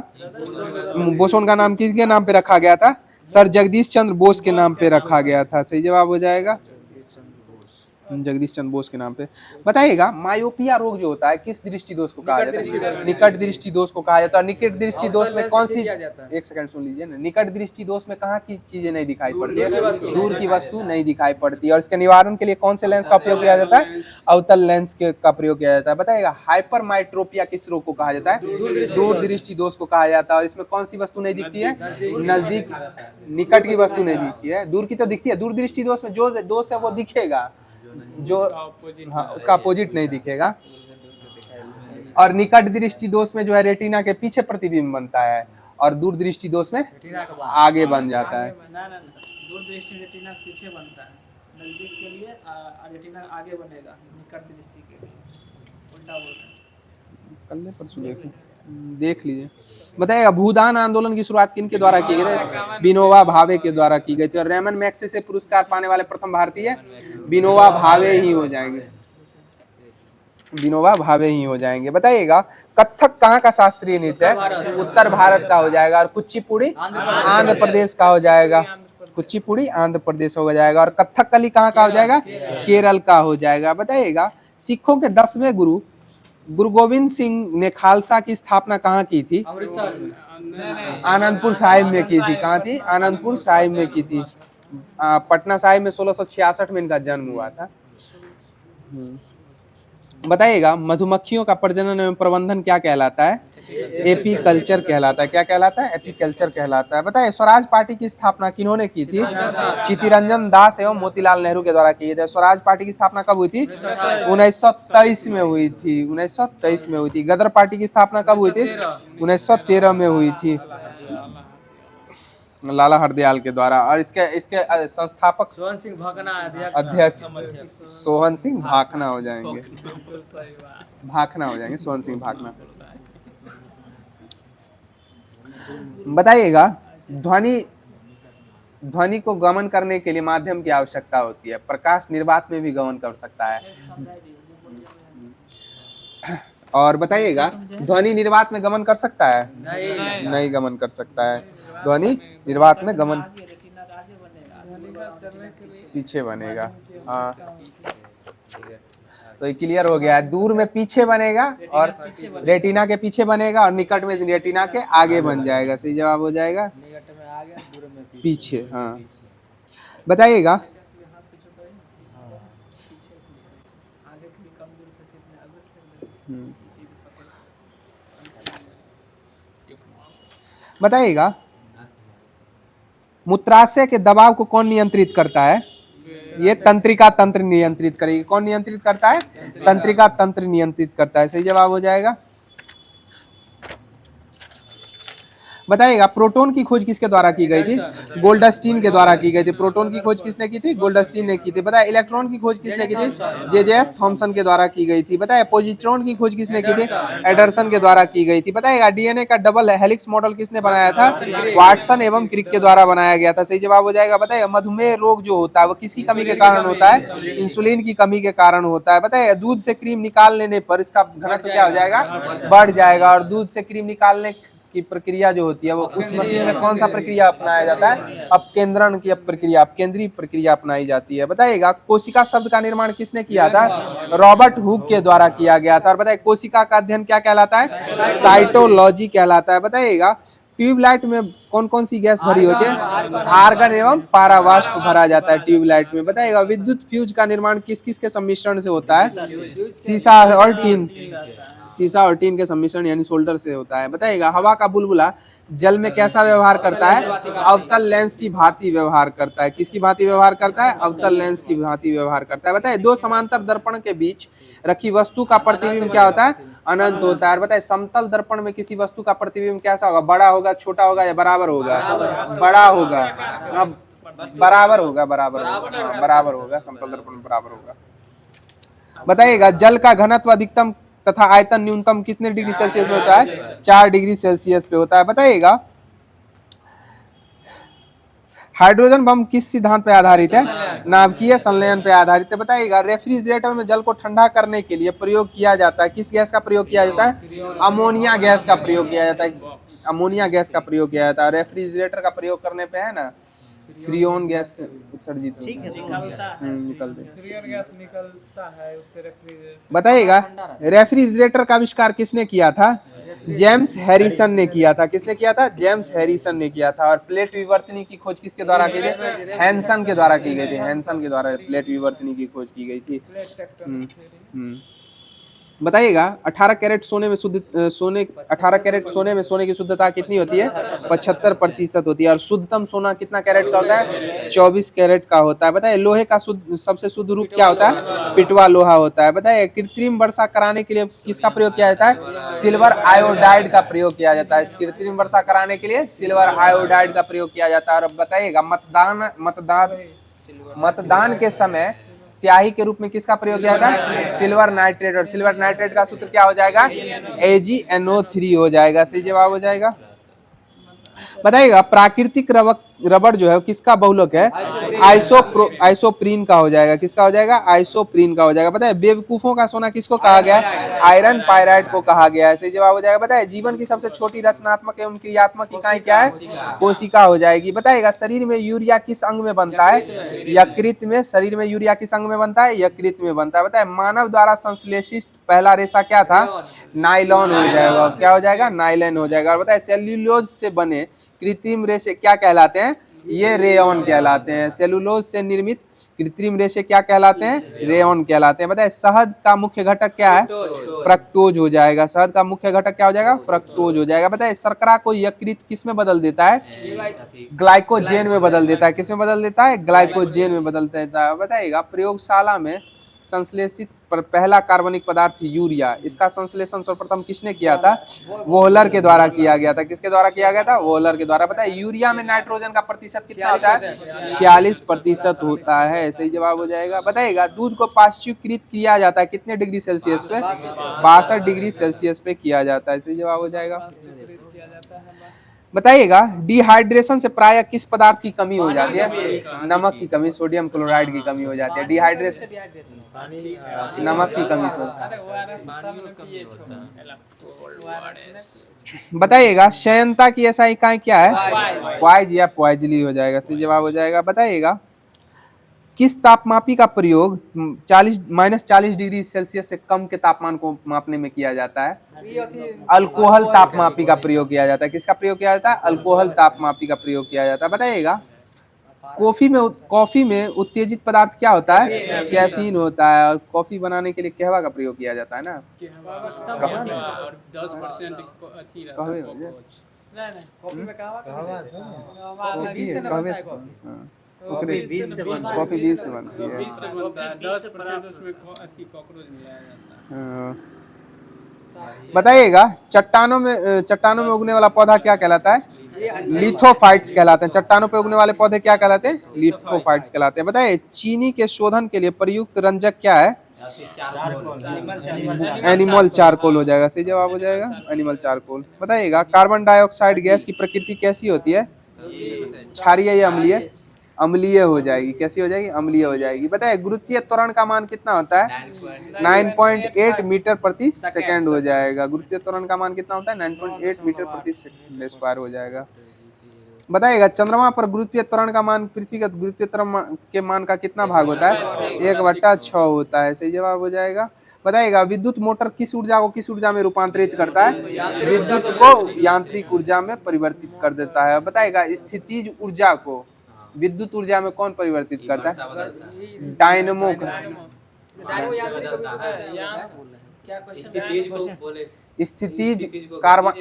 बोसोन का नाम किसके नाम पे रखा गया था? सर जगदीश चंद्र बोस के नाम पे रखा गया था। सही जवाब हो जाएगा जगदीश चंद्र बोस के नाम पे। बताइएगा मायोपिया रोग जो होता है किस दृष्टि दोष को कहा जाता है? निकट दृष्टि दोष को कहा जाता है। निकट दृष्टि दोष में कौन सी, एक सेकंड सुन लीजिए ना, निकट दृष्टि दोष में कहाँ की चीजें नहीं दिखाई पड़ती है? दूर की वस्तु नहीं दिखाई पड़ती। और इसके निवारण के लिए कौन से लेंस का उपयोग किया जाता है? अवतल लेंस का प्रयोग किया जाता है। बताइएगा हाइपरमाइट्रोपिया किस रोग को कहा जाता है? दूर दृष्टि दोष को कहा जाता है। और इसमें कौन सी वस्तु नहीं दिखती है? नजदीक, निकट की वस्तु नहीं दिखती है, दूर की तो दिखती है। दूर दृष्टि दोष में जो दोष है वो दिखेगा, जो हाँ उसका अपोजिट नहीं दिखेगा। और निकट दृष्टि दोष में जो है रेटिना के पीछे प्रतिबिंब बनता है और दूर दृष्टि दोष में आगे बन जाता है। दूर दृष्टि रेटिना पीछे बनता है, नजदीक के लिए रेटिना आगे बनेगा, निकट दृष्टि के लिए उल्टा बोलते हैं। कल परसों देख लीजिए। बताइएगा भूदान आंदोलन की शुरुआत किन के द्वारा की गई थी? विनोबा भावे के द्वारा की गई थी। और रेमन मैग्सेसे पुरस्कार पाने वाले प्रथम भारतीय विनोबा भावे ही हो जाएंगे, विनोबा भावे ही हो जाएंगे। बताइएगा कथक कहाँ का शास्त्रीय नृत्य है? उत्तर भारत का हो जाएगा। और कुचिपुड़ी आंध्र प्रदेश का हो जाएगा। कुचिपुड़ी आंध्र प्रदेश हो जाएगा। और कथकली कहाँ का हो जाएगा? केरल का हो जाएगा। बताइएगा सिखों के 10वें गुरु गुरु गोविंद सिंह ने खालसा की स्थापना कहाँ की थी? आनंदपुर साहिब में की थी। कहाँ थी? आनंदपुर साहिब में की थी। पटना साहिब में 1666 में इनका जन्म हुआ था। बताइएगा मधुमक्खियों का प्रजनन एवं प्रबंधन क्या कहलाता है? एपी कल्चर कहलाता है। क्या कहलाता है? एपी कल्चर कहलाता है। बताइए स्वराज पार्टी की स्थापना किन्होंने की थी? चित्तरंजन दास एवं मोतीलाल नेहरू के द्वारा की थी। स्वराज पार्टी की स्थापना कब हुई थी? 1923 में हुई थी। 1923 में हुई थी। गदर पार्टी की स्थापना कब हुई थी? 1913 में हुई थी, लाला हरदयाल के द्वारा। और इसके संस्थापक सोहन सिंह भाकना अध्यक्ष सोहन सिंह भाखना हो जाएंगे। भाखना हो जाएंगे, सोहन सिंह भाखना। बताइएगा ध्वनि को गमन करने के लिए माध्यम की आवश्यकता होती है। प्रकाश निर्वात में भी गमन कर सकता है। और बताइएगा ध्वनि निर्वात में गमन कर सकता है? नहीं गमन कर सकता है। ध्वनि निर्वात में गमन पीछे बनेगा। हाँ तो ये क्लियर हो गया है। दूर में पीछे बनेगा और रेटिना के पीछे बनेगा और निकट में रेटिना के आगे बन जाएगा। सही जवाब हो जाएगा पीछे। हाँ बताइएगा बताइएगा मूत्राशय के दबाव को कौन नियंत्रित करता है? ये तंत्रिका तंत्र नियंत्रित करेगी। कौन नियंत्रित करता है? तंत्रिका तंत्र नियंत्रित करता है। सही जवाब हो जाएगा। बताइएगा प्रोटॉन की खोज किसके द्वारा की गई थी? गोल्डस्टीन के द्वारा की गई थी। प्रोटॉन की खोज किसने की थी? गोल्डस्टीन ने की थी। बताइए इलेक्ट्रॉन की खोज किसने की थी? जे.जे.एस. थॉमसन के द्वारा की गई थी। बताइए पॉजिट्रॉन की खोज किसने की थी? एंडरसन के द्वारा की गई थी। बताइएगा डीएनए का डबल हेलिक्स मॉडल किसने बनाया था? वाटसन एवं क्रिक के द्वारा बनाया गया था। सही जवाब हो जाएगा। बताइए मधुमेह रोग जो होता है वो किसकी कमी के कारण होता है? इंसुलिन की कमी के कारण होता है। बताइए दूध से क्रीम निकाल लेने पर इसका घनत्व क्या हो जाएगा? बढ़ जाएगा। और दूध से क्रीम निकालने की प्रक्रिया जो होती है वो उस मशीन में कौन सा प्रक्रिया अपनाया जाता है? अपकेंद्रण की प्रक्रिया, अपकेंद्रीय प्रक्रिया अपनाई जाती है। बताइएगा कोशिका शब्द का निर्माण किसने किया था? रॉबर्ट हुक के द्वारा किया गया था। और बताइए कोशिका का अध्ययन क्या कहलाता है? साइटोलॉजी कहलाता है। बताइएगा ट्यूबलाइट में कौन कौन सी गैस भरी होती है? आर्गन एवं पारावाष्प भरा जाता है ट्यूबलाइट में। बताइएगा विद्युत फ्यूज का निर्माण किस किस के सम्मिश्रण से होता है? सीसा और टीन, सीसा और टीन के सम्मिश्रण यानी सोल्डर से होता है। बताइएगा हवा का बुलबुला जल में कैसा व्यवहार करता है? अवतल लेंस की भांति व्यवहार करता है। किसकी भांति व्यवहार करता है? अवतल लेंस की भांति व्यवहार करता है। बताइए दो समांतर दर्पण के बीच रखी वस्तु का प्रतिबिंब क्या होता है? अनंत होता है। बताइए समतल दर्पण में किसी वस्तु का प्रतिबिंब कैसा होगा? बड़ा होगा, छोटा होगा या बराबर होगा? बड़ा होगा। अब बराबर होगा, बराबर होगा, समतल दर्पण में बराबर होगा। बताइएगा जल का घनत्व अधिकतम तथा आयतन न्यूनतम कितने डिग्री सेल्सियस पे होता है? 4 डिग्री सेल्सियस पे होता है। बताइएगा हाइड्रोजन बम किस सिद्धांत पे आधारित है? नाभिकीय संलयन पे आधारित है। बताइएगा रेफ्रिजरेटर में जल को ठंडा करने के लिए प्रयोग किया जाता है, किस गैस का प्रयोग किया जाता है? अमोनिया गैस का प्रयोग किया जाता है। अमोनिया गैस का प्रयोग किया जाता है। रेफ्रिजरेटर का प्रयोग करने पे है ना फ्रियोन गैस उत्सर्जित निकलते हैं। बताइएगा रेफ्रिजरेटर का आविष्कार किसने किया था? जेम्स हैरिसन ने किया था। किसने किया था? जेम्स हैरिसन ने किया था। और प्लेट विवर्तनी की खोज किसके द्वारा की गई? हैंसन के द्वारा की गई थी। हैंसन के द्वारा प्लेट विवर्तनी की खोज की गई थी। बताइएगा 18 कैरेट सोने में सोने की शुद्धता कितनी होती है? 75% होती है। और शुद्धतम सोना कितना कैरेट का होता है? 24 कैरेट का होता है। बताइए लोहे का सबसे शुद्ध रूप क्या होता है? पिटवा लोहा होता है। बताइए कृत्रिम वर्षा कराने के लिए किसका प्रयोग किया जाता है? सिल्वर आयोडाइड का प्रयोग किया जाता है। कृत्रिम वर्षा कराने के लिए सिल्वर आयोडाइड का प्रयोग किया जाता है। और बताइएगा मतदान के समय स्याही के रूप में किसका प्रयोग किया जाता है? Silver nitrate. और सिल्वर नाइट्रेट का सूत्र क्या हो जाएगा? AgNO3 हो जाएगा। सही जवाब हो जाएगा। बताइएगा प्राकृतिक रबड़ जो है किसका बहुलक है? आइसोप्रीन का हो जाएगा। किसका हो जाएगा? आइसोप्रीन का हो जाएगा। बताइए बेवकूफों का सोना किसको कहा गया? आयरन पायराइड को कहा गया है। सही जवाब हो जाएगा। बताइए जीवन की सबसे छोटी रचनात्मक एवं क्रियात्मक इकाई क्या है? कोशिका हो जाएगी। बताइएगा शरीर में यूरिया किस अंग में बनता है? यकृत में। शरीर में यूरिया किस अंग में बनता है? यकृत में बनता है। बताइए मानव द्वारा संश्लेषित पहला रेशा क्या था? नाइलॉन हो जाएगा। क्या हो जाएगा? नाइलॉन हो जाएगा। और बताइए सेल्यूलोज से बने कृत्रिम रेशे क्या कहलाते हैं? ये रेयॉन कहलाते हैं। सेलुलोज से निर्मित कृत्रिम रेशे क्या कहलाते हैं? रेयॉन कहलाते हैं। बताइए शहद का मुख्य घटक क्या है? फ्रक्टोज हो जाएगा। शहद का मुख्य घटक क्या हो जाएगा? फ्रक्टोज हो जाएगा। बताइए शर्करा को यकृत किस में बदल देता है? ग्लाइकोजेन में बदल देता है। किस में बदल देता है? ग्लाइकोजेन में बदल देता है। बताइएगा प्रयोगशाला में संश्लेषित पहला कार्बनिक पदार्थ यूरिया, इसका संश्लेषण सर्वप्रथम किसने किया था? वोहलर के द्वारा किया गया था। किसके द्वारा किया गया था? वोहलर के द्वारा। बताइए यूरिया में नाइट्रोजन का प्रतिशत कितना होता है? 46% होता है। सही जवाब हो जाएगा। बताइएगा दूध को पाश्चुकृत किया जाता है कितने डिग्री सेल्सियस पे? 62 डिग्री सेल्सियस पे किया जाता है। सही जवाब हो जाएगा। बताइएगा डिहाइड्रेशन से प्रायः किस पदार्थ की कमी हो जाती है? नमक की कमी, सोडियम क्लोराइड की कमी हो जाती है। डिहाइड्रेशन नमक की कमी से। बताइएगा श्ययनता की ऐसा इकाई क्या है? पॉइज या पॉइजली हो जाएगा। सही जवाब हो जाएगा। बताइएगा किस तापमापी का प्रयोग -40 डिग्री सेल्सियस से कम के तापमान को मापने में किया जाता है? अल्कोहल तापमापी का प्रयोग किया जाता है। किसका प्रयोग किया जाता है? अल्कोहल तापमापी का प्रयोग किया जाता है। बताइएगा कॉफी में उत्तेजित पदार्थ क्या होता है? कैफीन होता है। और कॉफी बनाने के लिए कहवा का प्रयोग किया जाता है ना? कॉफी 20 से बनती है। 10% उसमें कॉकरोच मिलाया जाता है। बताइएगा चट्टानों में उगने वाला पौधा क्या कहलाता है? लिथोफाइट्स कहलाते हैं। चट्टानों पे उगने वाले पौधे क्या कहलाते हैं? लिथोफाइट्स कहलाते हैं। बताइए चीनी के शोधन के लिए प्रयुक्त रंजक क्या है? एनिमल चारकोल हो जाएगा। सही जवाब हो जाएगा एनिमल चारकोल। बताइएगा कार्बन डाइऑक्साइड गैस की प्रकृति कैसी होती है? क्षारीय या अम्लीय? अम्लीय हो जाएगी। कैसी हो जाएगी? अम्लीय हो जाएगी। बताइए गुरुत्वीय त्वरण का मान कितना होता है? 9.8 मीटर प्रति सेकंड हो जाएगा। गुरुत्वीय त्वरण का मान कितना होता है? 9.8 मीटर प्रति सेकंड स्क्वायर हो जाएगा। बताइएगा चंद्रमा पर गुरुत्वीय त्वरण का मान पृथ्वी का गुरुत्वीय त्वरण के मान का कितना भाग होता है? 1/6 होता है। सही जवाब हो जाएगा। बताइएगा विद्युत मोटर किस ऊर्जा को किस ऊर्जा में रूपांतरित करता है? विद्युत को यांत्रिक ऊर्जा में परिवर्तित कर देता है। बताइएगा स्थितिज ऊर्जा को विद्युत ऊर्जा में कौन परिवर्तित करता है? डायनमो। क्या क्वेश्चन? स्थितिज कार्बन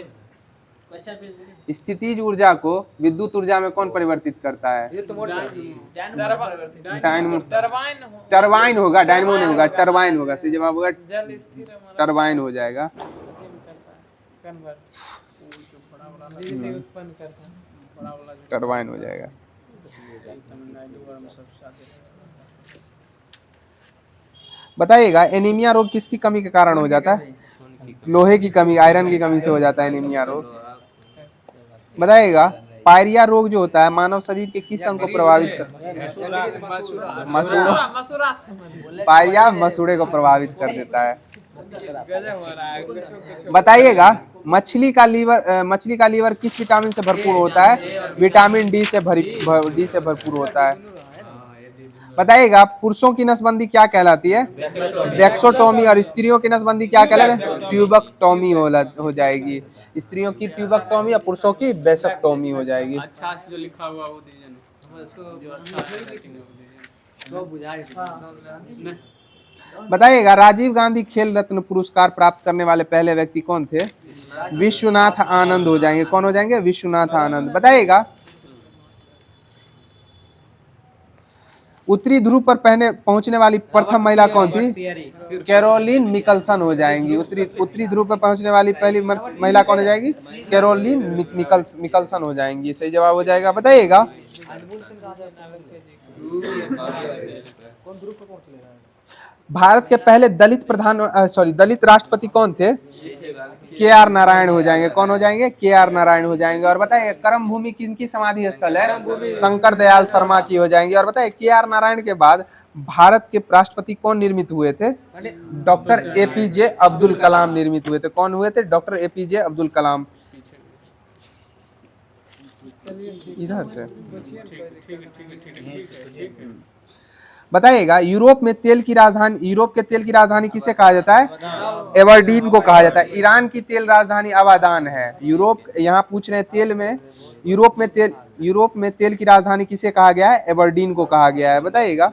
स्थितिज ऊर्जा को विद्युत ऊर्जा में कौन परिवर्तित करता है? डायनमो। टरबाइन होगा, डायनमो नहीं होगा, टरबाइन होगा। सही जवाब होगा टरबाइन हो जाएगा। टरबाइन हो जाएगा। बताइएगा एनीमिया रोग किसकी कमी के कारण हो जाता है? लोहे की कमी, आयरन की कमी से हो जाता है एनीमिया रोग। बताइएगा पायरिया रोग जो होता है मानव शरीर के किस अंग को प्रभावित करता है? पायरिया मसूड़े को प्रभावित कर देता है। बताइएगा मछली का लीवर किस विटामिन से भरपूर होता है? विटामिन डी से भरपूर होता है। बताइएगा पुरुषों की नसबंदी क्या कहलाती है? वैक्सोटॉमी। और स्त्रियों की नसबंदी क्या कहलाती है? ट्यूबेक्टॉमी हो जाएगी। स्त्रियों की ट्यूबेक्टॉमी और पुरुषों की वैसेक्टॉमी हो जाएगी। अच्छा जो लिखा हुआ वो बताइएगा राजीव गांधी खेल रत्न पुरस्कार प्राप्त करने वाले पहले व्यक्ति कौन थे? विश्वनाथ आनंद हो जाएंगे। कौन हो जाएंगे? विश्वनाथ आनंद। बताइएगा उत्तरी ध्रुव पर पहुंचने वाली प्रथम महिला कौन थी? कैरोलिन निकलसन हो जाएंगी। उत्तरी ध्रुव पर पहुंचने वाली पहली महिला कौन हो जाएगी? कैरोलिन निकलसन हो जाएंगी। सही जवाब हो जाएगा। बताइएगा भारत के पहले दलित राष्ट्रपति कौन थे? KR नारायण हो जाएंगे। कौन हो जाएंगे? KR नारायण हो जाएंगे। और बताइए कर्म भूमि किनकी समाधि स्थल है? शंकर दयाल शर्मा की हो जाएंगी। और बताइए KR नारायण के बाद भारत के राष्ट्रपति कौन निर्मित हुए थे? डॉक्टर APJ अब्दुल कलाम निर्मित हुए थे। कौन हुए थे? Doctor APJ Abdul Kalam. इधर से बताइएगा यूरोप के तेल की राजधानी किसे कहा जाता है? एबरडीन को कहा जाता है। ईरान की तेल राजधानी अबादान है। यहाँ पूछ रहे हैं तेल में यूरोप में तेल की राजधानी किसे कहा गया है? एबरडीन को कहा गया है। बताइएगा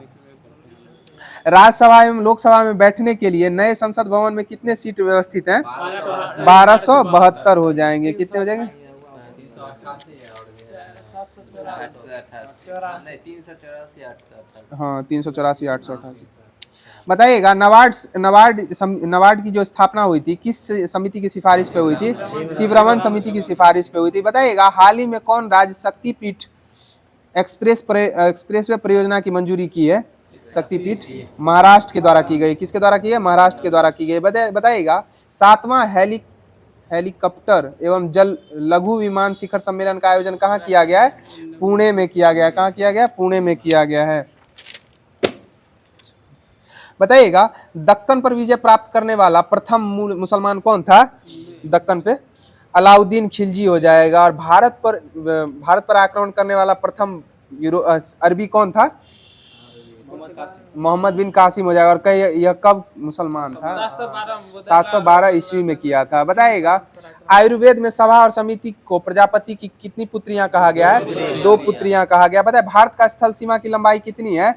राज्यसभा एवं लोकसभा में बैठने के लिए नए संसद भवन में कितने सीट व्यवस्थित हैं? 1272 हो जाएंगे। कितने हो जाएंगे? 384 888। बताइएगा नबार्ड की जो स्थापना हुई थी किस समिति की सिफारिश पे हुई थी? शिवरमन समिति की सिफारिश पे हुई थी। बताइएगा हाल ही में कौन राज्य शक्तिपीठ एक्सप्रेसवे परियोजना की मंजूरी की है? शक्तिपीठ महाराष्ट्र के द्वारा की गई। किसके द्वारा की है? महाराष्ट्र के द्वारा की गई। बताइएगा 7वां हेलीकॉप्टर एवं जल लघु विमान शिखर सम्मेलन का आयोजन कहाँ किया गया है? पुणे में किया गया। कहाँ किया गया? पुणे में किया गया है। बताइएगा दक्कन पर विजय प्राप्त करने वाला प्रथम मुसलमान कौन था? दक्कन पे अलाउद्दीन खिलजी हो जाएगा। और भारत पर आक्रमण करने वाला प्रथम अरबी कौन था? मोहम्मद बिन कासिम हो जाएगा। और यह कब मुसलमान था? 712 ईस्वी में किया था। बताइएगा आयुर्वेद में सभा और समिति को प्रजापति की कितनी पुत्रियां कहा गया है? 2 पुत्रियां कहा गया। बताइए भारत का स्थल सीमा की लंबाई कितनी है?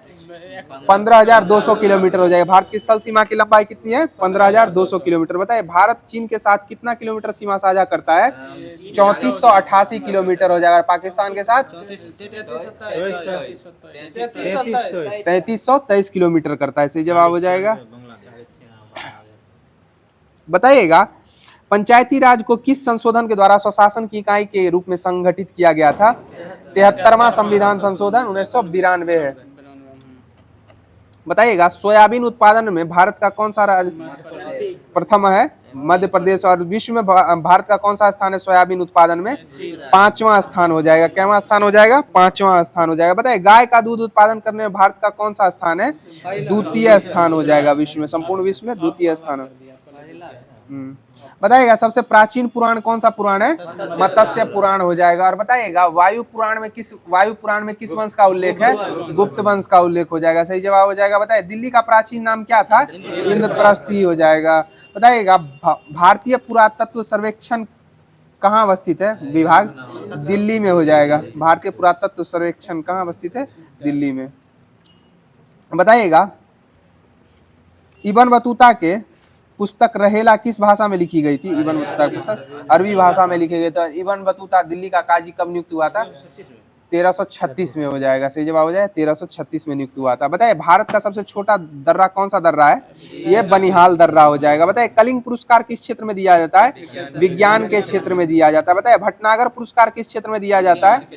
15,200 किलोमीटर हो जाएगा। भारत की स्थल सीमा की लंबाई कितनी है? 15,200 किलोमीटर। बताइए भारत चीन के साथ कितना किलोमीटर सीमा साझा करता है? 3488 किलोमीटर हो जाएगा। पाकिस्तान के साथ 3323 किलोमीटर करता है। सही जवाब हो जाएगा। बताइएगा पंचायती राज को किस संशोधन के द्वारा स्वशासन की इकाई के रूप में संगठित किया गया था? 73वां संविधान संशोधन 1992 है। बताइएगा सोयाबीन उत्पादन में भारत का कौन सा राज्य प्रथम है मध्य प्रदेश। और विश्व में भारत का कौन सा स्थान है सोयाबीन उत्पादन में? 5वां स्थान हो जाएगा। कैवां स्थान हो जाएगा? 5वां स्थान हो जाएगा। बताइए गाय का दूध उत्पादन करने में भारत का कौन सा स्थान है? द्वितीय स्थान हो जाएगा विश्व में, संपूर्ण विश्व में द्वितीय स्थान। बताइएगा सबसे प्राचीन पुराण कौन सा पुराण है? मत्स्य पुराण हो जाएगा। और बताइएगा वायु पुराण में किस वंश का उल्लेख है? गुप्त वंश का उल्लेख हो जाएगा। सही जवाब हो जाएगा। बताइए दिल्ली का प्राचीन नाम क्या था? इंद्रप्रस्थ ही हो जाएगा। बताइएगा भारतीय पुरातत्व सर्वेक्षण कहाँ अवस्थित है? विभाग दिल्ली में हो जाएगा। भारतीय पुरातत्व सर्वेक्षण कहाँ अवस्थित है? दिल्ली में। बताइएगा इब्न बतूता के पुस्तक रहेला किस भाषा में लिखी गई थी? इब्न बतूता की पुस्तक अरबी भाषा में लिखी गई थी। इब्न बतूता दिल्ली का काजी कब नियुक्त हुआ था? 1336 में हो जाएगा। सही जवाब हो जाएगा 1336 में नियुक्त हुआ था। बताइए भारत का सबसे छोटा दर्रा कौन सा दर्रा है? ये बनिहाल दर्रा हो जाएगा। बताइए कलिंग पुरस्कार किस क्षेत्र में दिया जाता है? विज्ञान के क्षेत्र में दिया जाता है। बताइए भटनागर पुरस्कार किस क्षेत्र में दिया जाता है?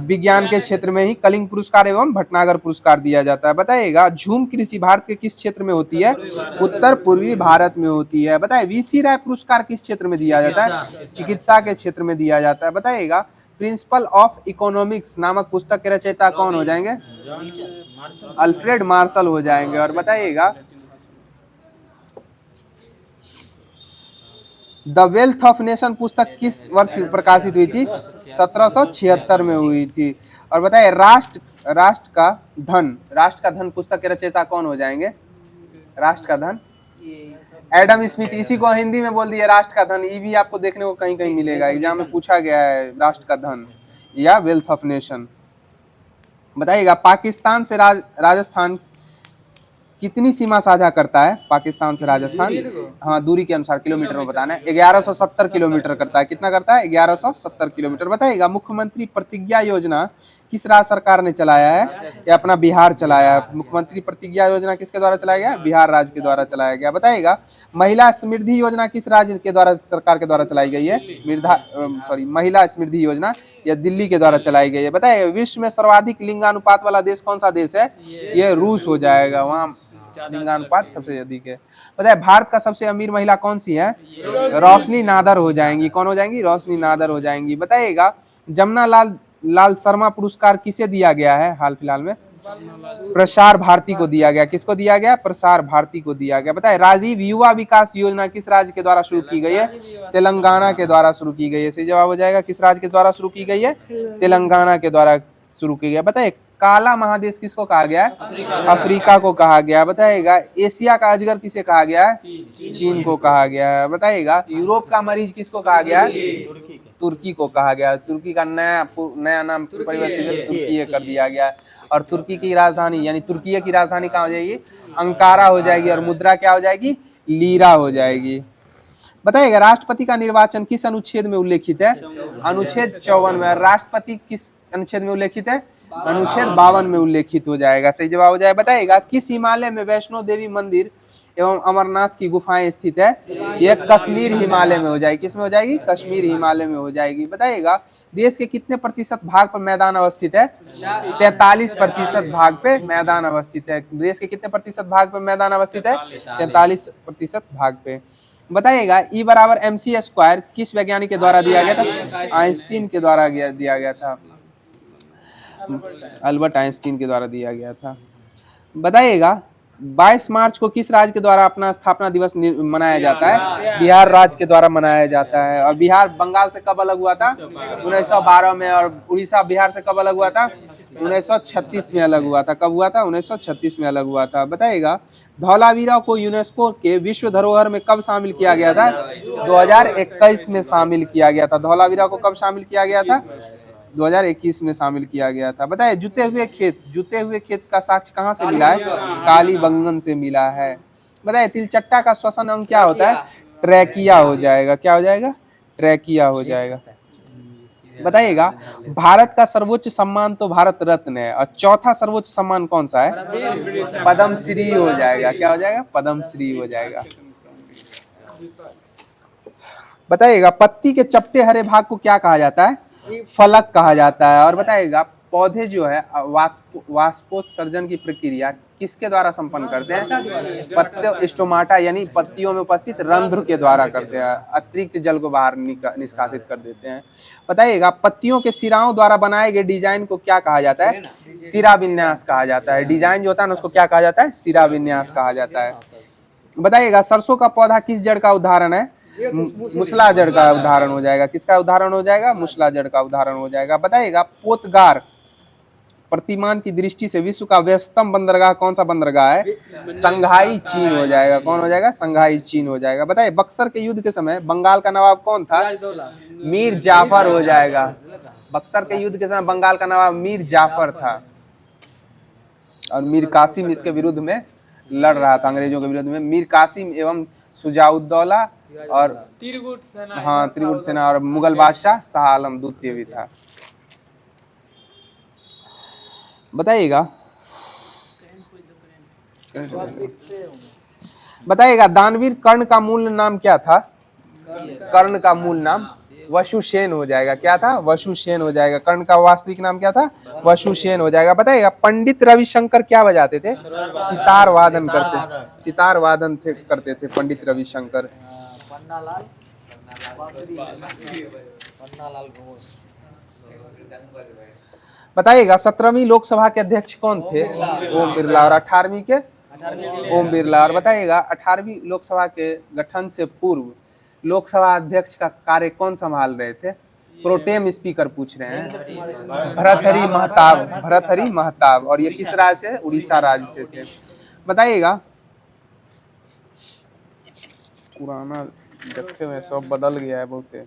विज्ञान के क्षेत्र में ही कलिंग पुरस्कार एवं भटनागर पुरस्कार दिया जाता है। बताइएगा झूम कृषि भारत के किस क्षेत्र में होती है? उत्तर पूर्वी भारत में होती है। बताइए वीसी राय पुरस्कार किस क्षेत्र में दिया जाता है? चिकित्सा के क्षेत्र में दिया जाता है। बताइएगा प्रिंसिपल ऑफ इकोनॉमिक्स नामक पुस्तक के रचयिता कौन हो जाएंगे? अल्फ्रेड मार्शल हो जाएंगे। और बताइएगा द वेल्थ ऑफ नेशन पुस्तक किस वर्ष प्रकाशित हुई थी? 1776 में हुई थी। और बताइए राष्ट्र का धन पुस्तक के रचयिता कौन हो जाएंगे? राष्ट्र का धन एडम स्मिथ। इसी को हिंदी में बोल दिया राष्ट्र का धन। ये भी आपको देखने को कहीं कहीं मिलेगा, एग्जाम में पूछा गया है राष्ट्र का धन या वेल्थ ऑफ नेशन। बताइएगा पाकिस्तान से राजस्थान कितनी सीमा साझा करता है? पाकिस्तान से राजस्थान हाँ दूरी के अनुसार किलोमीटर में बताना है। 1170 किलोमीटर करता है। कितना करता है? 1170 किलोमीटर। बताइएगा मुख्यमंत्री प्रतिज्ञा योजना किस राज्य सरकार ने चलाया है? या अपना बिहार चलाया है। मुख्यमंत्री प्रतिज्ञा योजना किसके द्वारा चलाया गया? बिहार राज्य के द्वारा चलाया गया। बताइएगा महिला समृद्धि योजना किस राज्य के द्वारा सरकार के द्वारा चलाई गई है? महिला समृद्धि योजना या दिल्ली के द्वारा चलाई गई है। बताइए विश्व में सर्वाधिक लिंगानुपात वाला देश कौन सा देश है? ये रूस हो जाएगा। वहाँ लिंगानुपात सबसे अधिक है। बताइए भारत का सबसे अमीर महिला कौन सी है? रोशनी नादर हो जाएंगी। कौन हो जाएंगी? रोशनी नादर हो जाएंगी। बताइएगा जमुना लाल शर्मा पुरस्कार किसे दिया गया है हाल फिलहाल में? प्रसार भारती को दिया गया। किसको दिया गया? प्रसार भारती को दिया गया। बताइए राजीव युवा विकास योजना किस राज्य के द्वारा शुरू की गई है? तेलंगाना के द्वारा शुरू की गई है। सही जवाब हो जाएगा किस राज्य के द्वारा शुरू की गई है? तेलंगाना के द्वारा शुरू की गई है। बताइए काला महादेश किसको कहा गया है? अफ्रीका को कहा गया। बताइएगा एशिया का अजगर किसे कहा गया है? चीन को कहा गया है। बताइएगा यूरोप का मरीज किसको कहा गया है? तुर्की को कहा गया है। तुर्की का नया नाम परिवर्तित तुर्की कर दिया गया है। और तुर्की की राजधानी यानी तुर्की की राजधानी कहाँ हो जाएगी? अंकारा हो जाएगी। और मुद्रा क्या हो जाएगी? लीरा हो जाएगी। बताइएगा राष्ट्रपति का निर्वाचन किस अनुच्छेद में उल्लेखित है? अनुच्छेद 54 में। राष्ट्रपति किस अनुच्छेद में उल्लेखित है? अनुच्छेद 52 में उल्लेखित हो जाएगा। सही जवाब हो जाएगा। बताइएगा किस हिमालय में वैष्णो देवी मंदिर एवं अमरनाथ की गुफाएं स्थित है? यह कश्मीर हिमालय में हो जाएगी। किस में हो जाएगी? कश्मीर हिमालय में हो जाएगी। बताइएगा देश के कितने प्रतिशत भाग पर मैदान अवस्थित है? 43% भाग पे मैदान अवस्थित है। देश के कितने प्रतिशत भाग पे मैदान अवस्थित है? 43% भाग पे। बताइएगा E बराबर mc² किस वैज्ञानिक के द्वारा दिया गया था? आइंस्टीन के द्वारा दिया गया था। अल्बर्ट आइंस्टीन के द्वारा दिया गया था। बताइएगा 22 मार्च को किस राज्य के द्वारा अपना स्थापना दिवस मनाया जाता है? बिहार राज्य के द्वारा मनाया जाता है। और बिहार बंगाल से कब अलग हुआ था? 1912 में। और उड़ीसा बिहार से कब अलग हुआ था? 1936 में अलग हुआ था। कब हुआ था? 1936 में अलग हुआ था। बताइएगा धौलावीरा को यूनेस्को के विश्व धरोहर में कब शामिल किया गया था? 2021 में शामिल किया गया था। धौलावीरा को कब शामिल किया गया था? 2021 में शामिल किया गया था। बताइए जुते हुए खेत का साक्ष्य कहाँ से मिला है? कालीबंगन से मिला है। बताइए तिलचट्टा का श्वसन अंग क्या होता है? ट्रैकिया हो जाएगा। क्या हो जाएगा? ट्रैकिया हो जाएगा। बताइएगा भारत का सर्वोच्च सम्मान तो भारत रत्न है। और चौथा सर्वोच्च सम्मान कौन सा है? पद्म श्री हो जाएगा। क्या हो जाएगा? पद्म श्री हो जाएगा। बताइएगा पत्ती के चपटे हरे भाग को क्या कहा जाता है? फलक कहा जाता है। और बताइएगा पौधे जो है वाष्पोत्सर्जन की प्रक्रिया किसके द्वारा संपन्न करते हैं? पत्ते स्टोमाटा यानी पत्तियों में उपस्थित रंध्र के द्वारा करते हैं, अतिरिक्त जल को बाहर निष्कासित कर देते हैं। बताइएगा पत्तियों के सिराओं द्वारा बनाए गए डिजाइन को क्या कहा जाता है? सिरा विन्यास कहा जाता है। डिजाइन जो होता है ना उसको क्या कहा जाता है? सिरा विन्यास कहा जाता है। बताइएगा सरसों का पौधा किस जड़ का उदाहरण है? मुसला जड़ का उदाहरण हो जाएगा। किसका उदाहरण हो जाएगा? मुसला जड़ का उदाहरण हो जाएगा। बताइएगा पोतगार प्रतिमान की दृष्टि से विश्व का व्यस्तम बंदरगाह कौन सा बंदरगाह है? संघाई चीन हो जाएगा। कौन हो जाएगा? संघाई चीन हो जाएगा। बताइए बक्सर के युद्ध के समय बंगाल का नवाब कौन था? मीर जाफर हो जाएगा। बक्सर के युद्ध के समय बंगाल का नवाब मीर जाफर था और मीर कासिम इसके विरुद्ध में लड़ रहा था, अंग्रेजों के विरुद्ध में। मीर कासिम एवं सुजाउद्दौला और त्रिगुट सेना और मुगल बादशाह शाह आलम द्वितीय भी था। बताइएगा दानवीर कर्ण का मूल नाम क्या था? कर्ण का मूल नाम वशुसेन हो जाएगा। क्या था? वशुसेन हो जाएगा। कर्ण का वास्तविक नाम क्या था? वशुसेन हो जाएगा। बताइएगा पंडित रविशंकर क्या बजाते थे? सितार वादन करते थे पंडित रविशंकर। बताइएगा 17वीं लोकसभा के अध्यक्ष कौन थे? ओम बिरला। और 18वीं के? ओम बिरला। और बताइएगा 18वीं लोकसभा के गठन से पूर्व लोकसभा अध्यक्ष का कार्य कौन संभाल रहे थे? प्रोटेम स्पीकर पूछ रहे हैं। भर्तृहरि महताब। और ये किस राज्य से? उड़ीसा राज्य से थे। बताइएगा पुराना रखे हुए सब बदल गया है बहुत।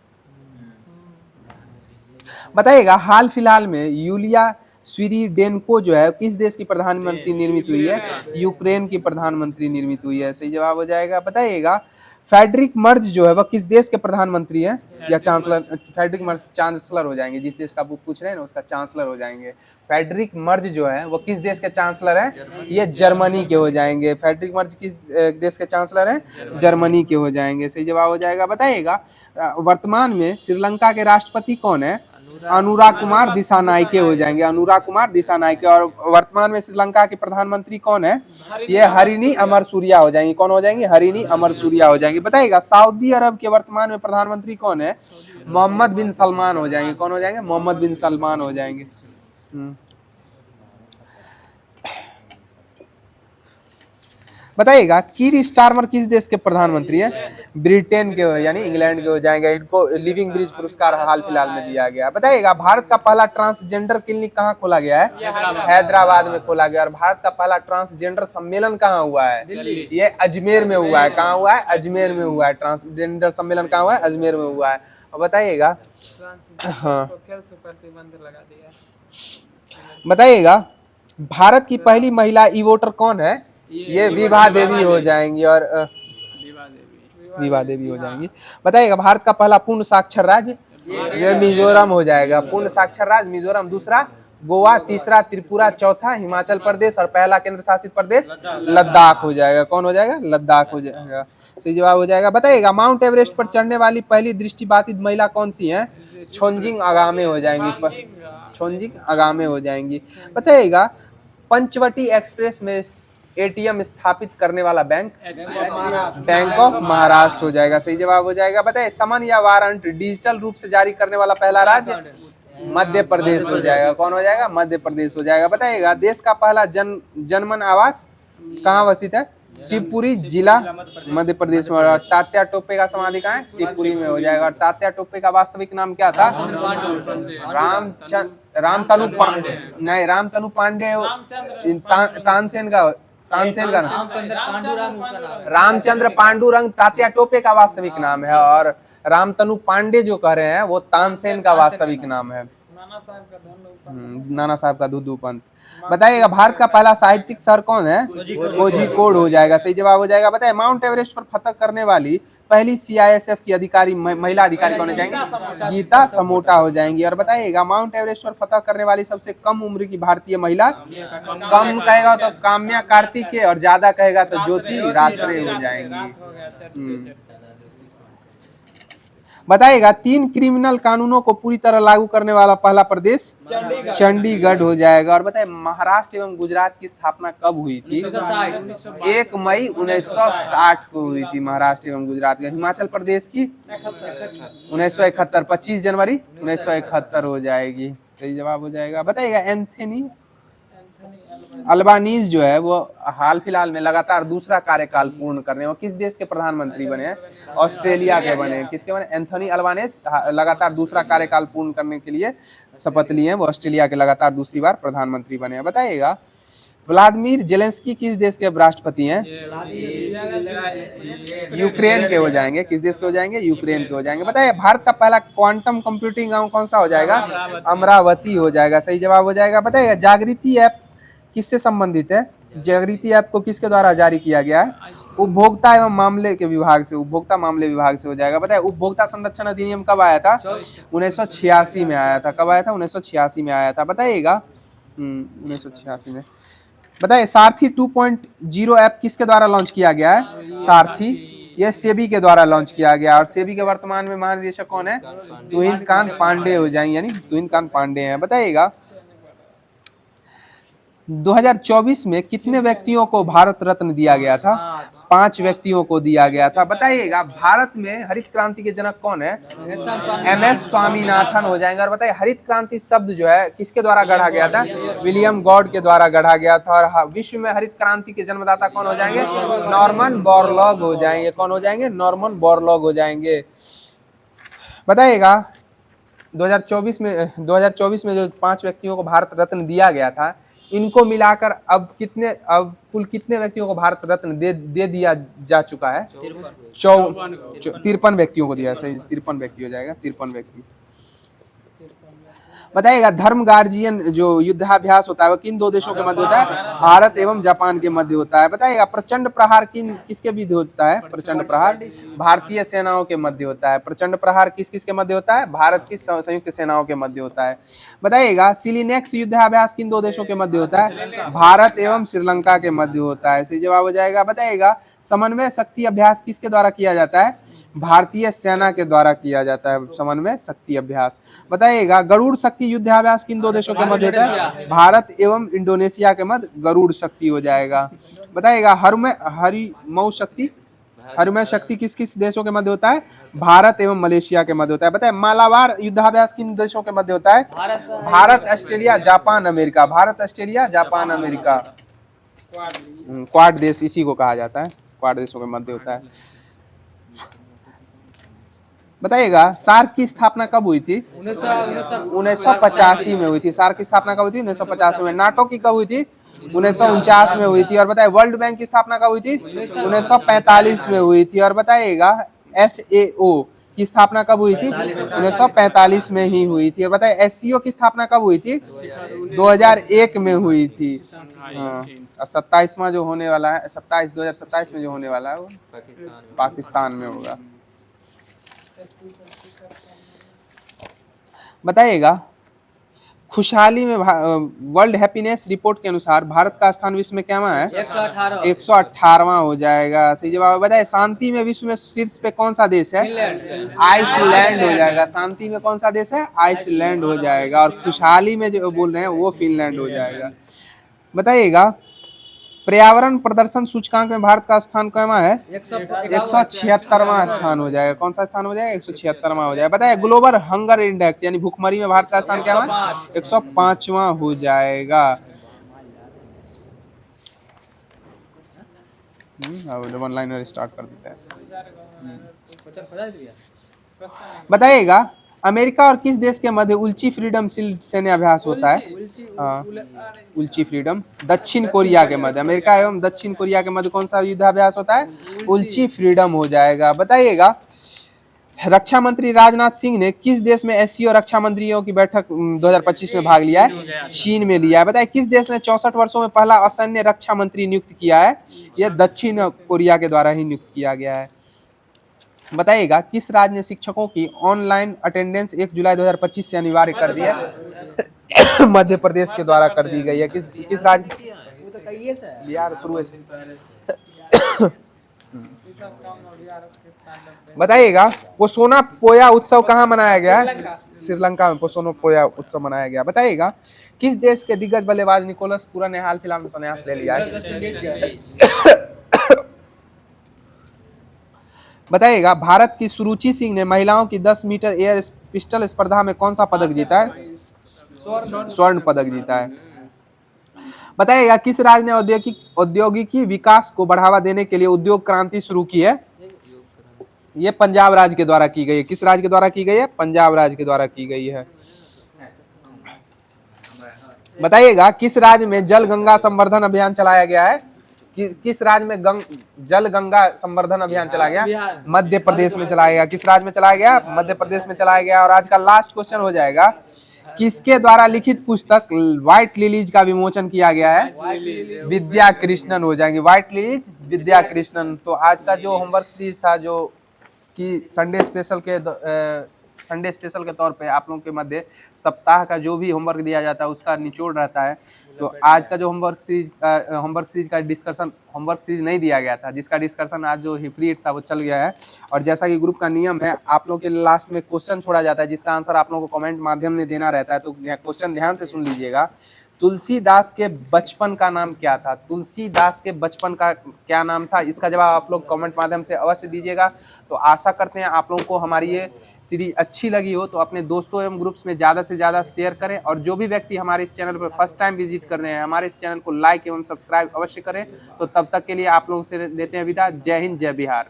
बताइएगा हाल फिलहाल में यूलिया स्विरिडेनको जो है किस देश की प्रधानमंत्री निर्मित हुई है? यूक्रेन की प्रधानमंत्री निर्मित हुई है। सही जवाब हो जाएगा। बताइएगा फेडरिक मर्ज जो है वह किस देश के प्रधानमंत्री हैं या चांसलर? फेडरिक मर्ज चांसलर हो जाएंगे। जिस देश का बुक पूछ रहे हैं ना उसका चांसलर हो जाएंगे। फेडरिक मर्ज जो है वो किस देश के चांसलर हैं? ये जर्मनी के हो जाएंगे। फेडरिक मर्ज किस देश के चांसलर हैं? जर्मनी के हो जाएंगे। सही जवाब हो जाएगा। बताइएगा वर्तमान में श्रीलंका के राष्ट्रपति कौन है? अनुराग कुमार दिसानायके हो जाएंगे। अनुराग कुमार दिसानायके। और वर्तमान में श्रीलंका के प्रधानमंत्री कौन है? ये हरिनी अमरसूरिया हो जाएंगी। कौन हो जाएंगी? हरिनी अमरसूरिया हो जाएंगी। बताइएगा सऊदी अरब के वर्तमान में प्रधानमंत्री कौन है? मोहम्मद बिन सलमान हो जाएंगे। कौन हो जाएंगे? मोहम्मद बिन सलमान हो जाएंगे। बताइएगा कीर स्टारमर किस देश के प्रधानमंत्री है? ब्रिटेन के यानी इंग्लैंड के हो जाएंगे। इनको लिविंग ब्रिज पुरस्कार हाल फिलहाल में दिया गया। बताइएगा भारत का पहला ट्रांसजेंडर क्लिनिक कहाँ खोला गया है? हैदराबाद में खोला गया। और भारत का पहला ट्रांसजेंडर सम्मेलन कहाँ हुआ है? ये अजमेर में हुआ है। कहाँ हुआ है? अजमेर में हुआ है। ट्रांसजेंडर सम्मेलन कहाँ हुआ है? अजमेर में हुआ है। और बताइएगा बताइएगा भारत की पहली महिला ई वोटर कौन है? ये विभा देवी हो जाएंगी। और विभा देवी हो जाएंगी। बताइएगा भारत का पहला पूर्ण साक्षर राज्य? ये मिजोरम हो जाएगा। पूर्ण साक्षर राज्य मिजोरम। दूसरा गोवा, तीसरा त्रिपुरा, चौथा हिमाचल प्रदेश और पहला केंद्र शासित प्रदेश लद्दाख हो जाएगा। कौन हो जाएगा? लद्दाख हो जाएगा। सही जवाब हो जाएगा। बताइएगा माउंट एवरेस्ट पर चढ़ने वाली पहली दृष्टिबाधित महिला कौन सी है? छोंजिंग आगामे हो जाएंगी। छोंजिंग आगामे हो जाएंगी। बताइएगा पंचवटी एक्सप्रेस में एटीएम स्थापित करने वाला बैंक? बैंक ऑफ महाराष्ट्र हो जाएगा। सही जवाब हो जाएगा। बताइए समन या वारंट डिजिटल रूप से जारी करने वाला पहला राज्य? मध्य प्रदेश हो जाएगा। कौन हो जाएगा? मध्य प्रदेश हो जाएगा। बताइएगा देश का पहला जनमन आवास कहाँ वसित है? शिवपुरी जिला मध्य प्रदेश में। और तात्या टोपे का समाधि कहाँ है? शिवपुरी में हो जाएगा। और तात्या टोपे का वास्तविक नाम क्या था? रामतनु पांडे। तानसेन का रामचंद्र पांडुरंग तात्या टोपे का वास्तविक नाम है। और रामतनु पांडे जो कह रहे हैं वो तानसेन का वास्तविक नाम है। नाना साहब का दुदू पंत। बताइएगा भारत का पहला साहित्यिक शहर कौन है? कोझिकोड हो जाएगा। सही जवाब हो जाएगा। बताइए माउंट एवरेस्ट पर फतह करने वाली पहली सीआईएसएफ की अधिकारी महिला अधिकारी कौन हो जाएंगी? गीता समोटा हो जाएंगी। और बताइएगा माउंट एवरेस्ट पर फतह करने वाली सबसे कम उम्र की भारतीय महिला? कम कहेगा तो काम्या कार्तिकेय और ज्यादा कहेगा तो ज्योति रात्रे हो जाएंगी। बताइएगा 3 क्रिमिनल कानूनों को पूरी तरह लागू करने वाला पहला प्रदेश चंडीगढ़ हो जाएगा। और बताइए महाराष्ट्र एवं गुजरात की स्थापना कब हुई थी? 1 मई 1960 को हुई थी महाराष्ट्र एवं गुजरात का। हिमाचल प्रदेश की 1971, 25 जनवरी 1971 हो जाएगी, सही जवाब हो जाएगा। बताइएगा एंथनी अल्बानीज जो है वो हाल फिलहाल में लगातार दूसरा कार्यकाल पूर्ण कर रहे हैं। वो किस देश के प्रधानमंत्री बने हैं? ऑस्ट्रेलिया के बने हैं। किसके बने? एंथनी अल्बानीज लगातार दूसरा कार्यकाल पूर्ण करने के लिए शपथ लिए हैं। वो ऑस्ट्रेलिया के लगातार दूसरी बार प्रधानमंत्री बने हैं। बताइएगा व्लादिमीर जेलेंस्की किस देश के राष्ट्रपति हैं? यूक्रेन के हो जाएंगे। किस देश के हो जाएंगे? यूक्रेन के हो जाएंगे। बताइए भारत का पहला क्वांटम कंप्यूटिंग गांव कौन सा हो जाएगा? अमरावती हो जाएगा, सही जवाब हो जाएगा। बताइएगा जागृति ऐप किससे संबंधित है? जागृति ऐप को किसके द्वारा जारी किया गया है? उपभोक्ता एवं मामले के विभाग से, उपभोक्ता मामले विभाग से हो जाएगा। बताइए उपभोक्ता संरक्षण अधिनियम कब आया था? 1986 में आया था। कब आया था? 1986 में आया था। बताइएगा 1986 में। बताइए सारथी 2.0 ऐप किसके द्वारा लॉन्च किया गया है? सारथी ये सेबी के द्वारा लॉन्च किया गया। और सेबी के वर्तमान में महानिदेशक कौन है? तुहिनकांत पांडे हो जाएंगे, यानी तुहिनकांत पांडे हैं। बताइएगा 2024 में कितने व्यक्तियों को भारत रत्न दिया गया था? 5 व्यक्तियों को दिया गया था। बताइएगा भारत में हरित क्रांति के जनक कौन है? MS स्वामीनाथन हो जाएंगे। और बताइए हरित क्रांति शब्द जो है किसके द्वारा गढ़ा गया था? विलियम गॉड के द्वारा गढ़ा गया था। और विश्व में हरित क्रांति के जन्मदाता कौन हो जाएंगे? नॉर्मन बोरलॉग हो जाएंगे। कौन हो जाएंगे? नॉर्मन बोरलॉग हो जाएंगे। बताइएगा 2024 में जो 5 व्यक्तियों को भारत रत्न दिया गया था, इनको मिलाकर अब कुल कितने व्यक्तियों को भारत रत्न दे दिया जा चुका है? 53 व्यक्तियों को दिया। सही 53 व्यक्ति हो जाएगा, 53 व्यक्ति। बताइएगा धर्म गार्जियन जो युद्धाभ्यास होता है वो किन 2 देशों के मध्य होता है? भारत एवं जापान के मध्य होता है। बताइएगा प्रचंड प्रहार किसके बीच होता है? प्रचंड प्रहार भारतीय सेनाओं के मध्य होता है। प्रचंड प्रहार किस के मध्य होता है? भारत की संयुक्त सेनाओं के मध्य होता है। बताइएगा सिलिनेक्स युद्धाभ्यास किन 2 देशों के मध्य होता है? भारत एवं श्रीलंका के मध्य होता है, सही जवाब हो जाएगा। बताइएगा समन्वय शक्ति अभ्यास किसके द्वारा किया जाता है? भारतीय सेना के द्वारा किया जाता है समन्वय शक्ति अभ्यास। बताइएगा गरुड़ शक्ति युद्धाभ्यास किन 2 देशों के मध्य होता है? भारत एवं इंडोनेशिया के मध्य गरुड़ शक्ति हो जाएगा। बताइएगा हरमय शक्ति किस किस देशों के मध्य होता है? भारत एवं मलेशिया के मध्य होता है। बताइए मालाबार युद्धाभ्यास किन देशों के मध्य होता है? Bharat, Australia, Japan, America. Bharat, Australia, Japan, America, quad देश इसी को कहा जाता है, क्वाड देशों के मध्य होता है। बताइएगा सार्क की स्थापना कब हुई थी? 1985 में हुई थी। सार्क की स्थापना कब हुई थी? 1985 में। नाटो की कब हुई थी? 1949 में हुई थी। और बताइए वर्ल्ड बैंक की स्थापना कब हुई थी? 1945 में हुई थी। और बताइएगा FAO की स्थापना कब हुई थी? 1945 में ही हुई थी। और बताइए SCO की स्थापना कब हुई थी? 2001 में हुई थी। हाँ, 27वां जो होने वाला है 2027 में जो होने वाला है वो पाकिस्तान में होगा। बताइएगा खुशहाली में वर्ल्ड हैप्पीनेस रिपोर्ट के अनुसार भारत का स्थान विश्व में क्या है? 118वां हो जाएगा, सही जवाब। बताइए शांति में विश्व में शीर्ष पे कौन सा देश है? आइसलैंड हो जाएगा। शांति में कौन सा देश है? आइसलैंड हो जाएगा। और खुशहाली में जो बोल रहे हैं वो फिनलैंड हो जाएगा। बताइएगा पर्यावरण प्रदर्शन सूचकांक में भारत का स्थान कहाँ है? 176वां स्थान हो जाएगा। कौन सा स्थान हो जाएगा? 176वां हो जाएगा। बताइए ग्लोबल हंगर इंडेक्स यानी भूखमरी में भारत का स्थान क्या है? 105वां हो जाएगा। अब ऑनलाइन स्टार्ट कर देते हैं। बताइएगा अमेरिका और किस देश के मध्य उल्ची फ्रीडम शील्ड सैन्य अभ्यास होता है? उल्ची फ्रीडम दक्षिण कोरिया के मध्य। अमेरिका एवं दक्षिण कोरिया के मध्य कौन सा युद्धाभ्यास होता है? उल्ची फ्रीडम हो जाएगा। बताइएगा रक्षा मंत्री राजनाथ सिंह ने किस देश में SCO रक्षा मंत्रियों की बैठक 2025 में भाग लिया है? चीन में लिया है। बताइए किस देश ने 64 वर्षों में पहला असैन्य रक्षा मंत्री नियुक्त किया है? यह दक्षिण कोरिया के द्वारा ही नियुक्त किया गया है। बताइएगा किस राज्य ने शिक्षकों की ऑनलाइन अटेंडेंस 1 जुलाई 2025 से अनिवार्य कर दी है? मध्य प्रदेश के द्वारा कर दी गई है। किस राज्य? बिहार शुरू से। बताइएगा पोसोना पोया उत्सव कहाँ मनाया गया है? श्रीलंका में पोसोना पोया उत्सव मनाया गया। बताइएगा किस देश के दिग्गज बल्लेबाज निकोलस पूरन ने हाल फिलहाल में संन्यास ले लिया है? बताइएगा भारत की सुरुचि सिंह ने महिलाओं की 10 मीटर एयर पिस्टल स्पर्धा में कौन सा पदक जीता है? स्वर्ण पदक जीता है। बताइएगा किस राज्य ने औद्योगिकी विकास को बढ़ावा देने के लिए उद्योग क्रांति शुरू की है? ये पंजाब राज्य के द्वारा की गई है। किस राज्य के द्वारा की गई है? पंजाब राज्य के द्वारा की गई है। बताइएगा किस राज्य में जल गंगा संवर्धन अभियान चलाया गया है? किस राज्य में जल गंगा संवर्धन अभियान चलाया गया? मध्य प्रदेश में चलाया गया। किस राज्य में चलाया गया? मध्य प्रदेश में चलाया गया। और आज का लास्ट क्वेश्चन हो जाएगा, किसके द्वारा लिखित पुस्तक व्हाइट लिलीज का विमोचन किया गया है? विद्या कृष्णन हो जाएंगे। व्हाइट लिलीज विद्या कृष्णन। तो आज का जो होमवर्क सीरीज था, जो कि संडे स्पेशल के तौर पे आप लोगों के मध्य सप्ताह का जो भी होमवर्क दिया जाता है उसका निचोड़ रहता है। तो आज का जो होमवर्क सीरीज का डिस्कशन, होमवर्क सीरीज नहीं दिया गया था, जिसका डिस्कशन आज जो हिफ्रीट था वो चल गया है। और जैसा कि ग्रुप का नियम है, आप लोगों के लास्ट में क्वेश्चन छोड़ा जाता है जिसका आंसर आप लोगों को कमेंट माध्यम में देना रहता है। तो क्वेश्चन ध्यान से सुन लीजिएगा। तुलसीदास के बचपन का नाम क्या था? तुलसीदास के बचपन का क्या नाम था? इसका जवाब आप लोग कमेंट माध्यम से अवश्य दीजिएगा। तो आशा करते हैं आप लोगों को हमारी ये सीरीज अच्छी लगी हो, तो अपने दोस्तों एवं ग्रुप्स में ज़्यादा से ज़्यादा शेयर करें। और जो भी व्यक्ति हमारे इस चैनल पर फर्स्ट टाइम विजिट कर रहे हैं, हमारे इस चैनल को लाइक एवं सब्सक्राइब अवश्य करें। तो तब तक के लिए आप लोगों से देते हैं विदा। जय हिंद, जय बिहार।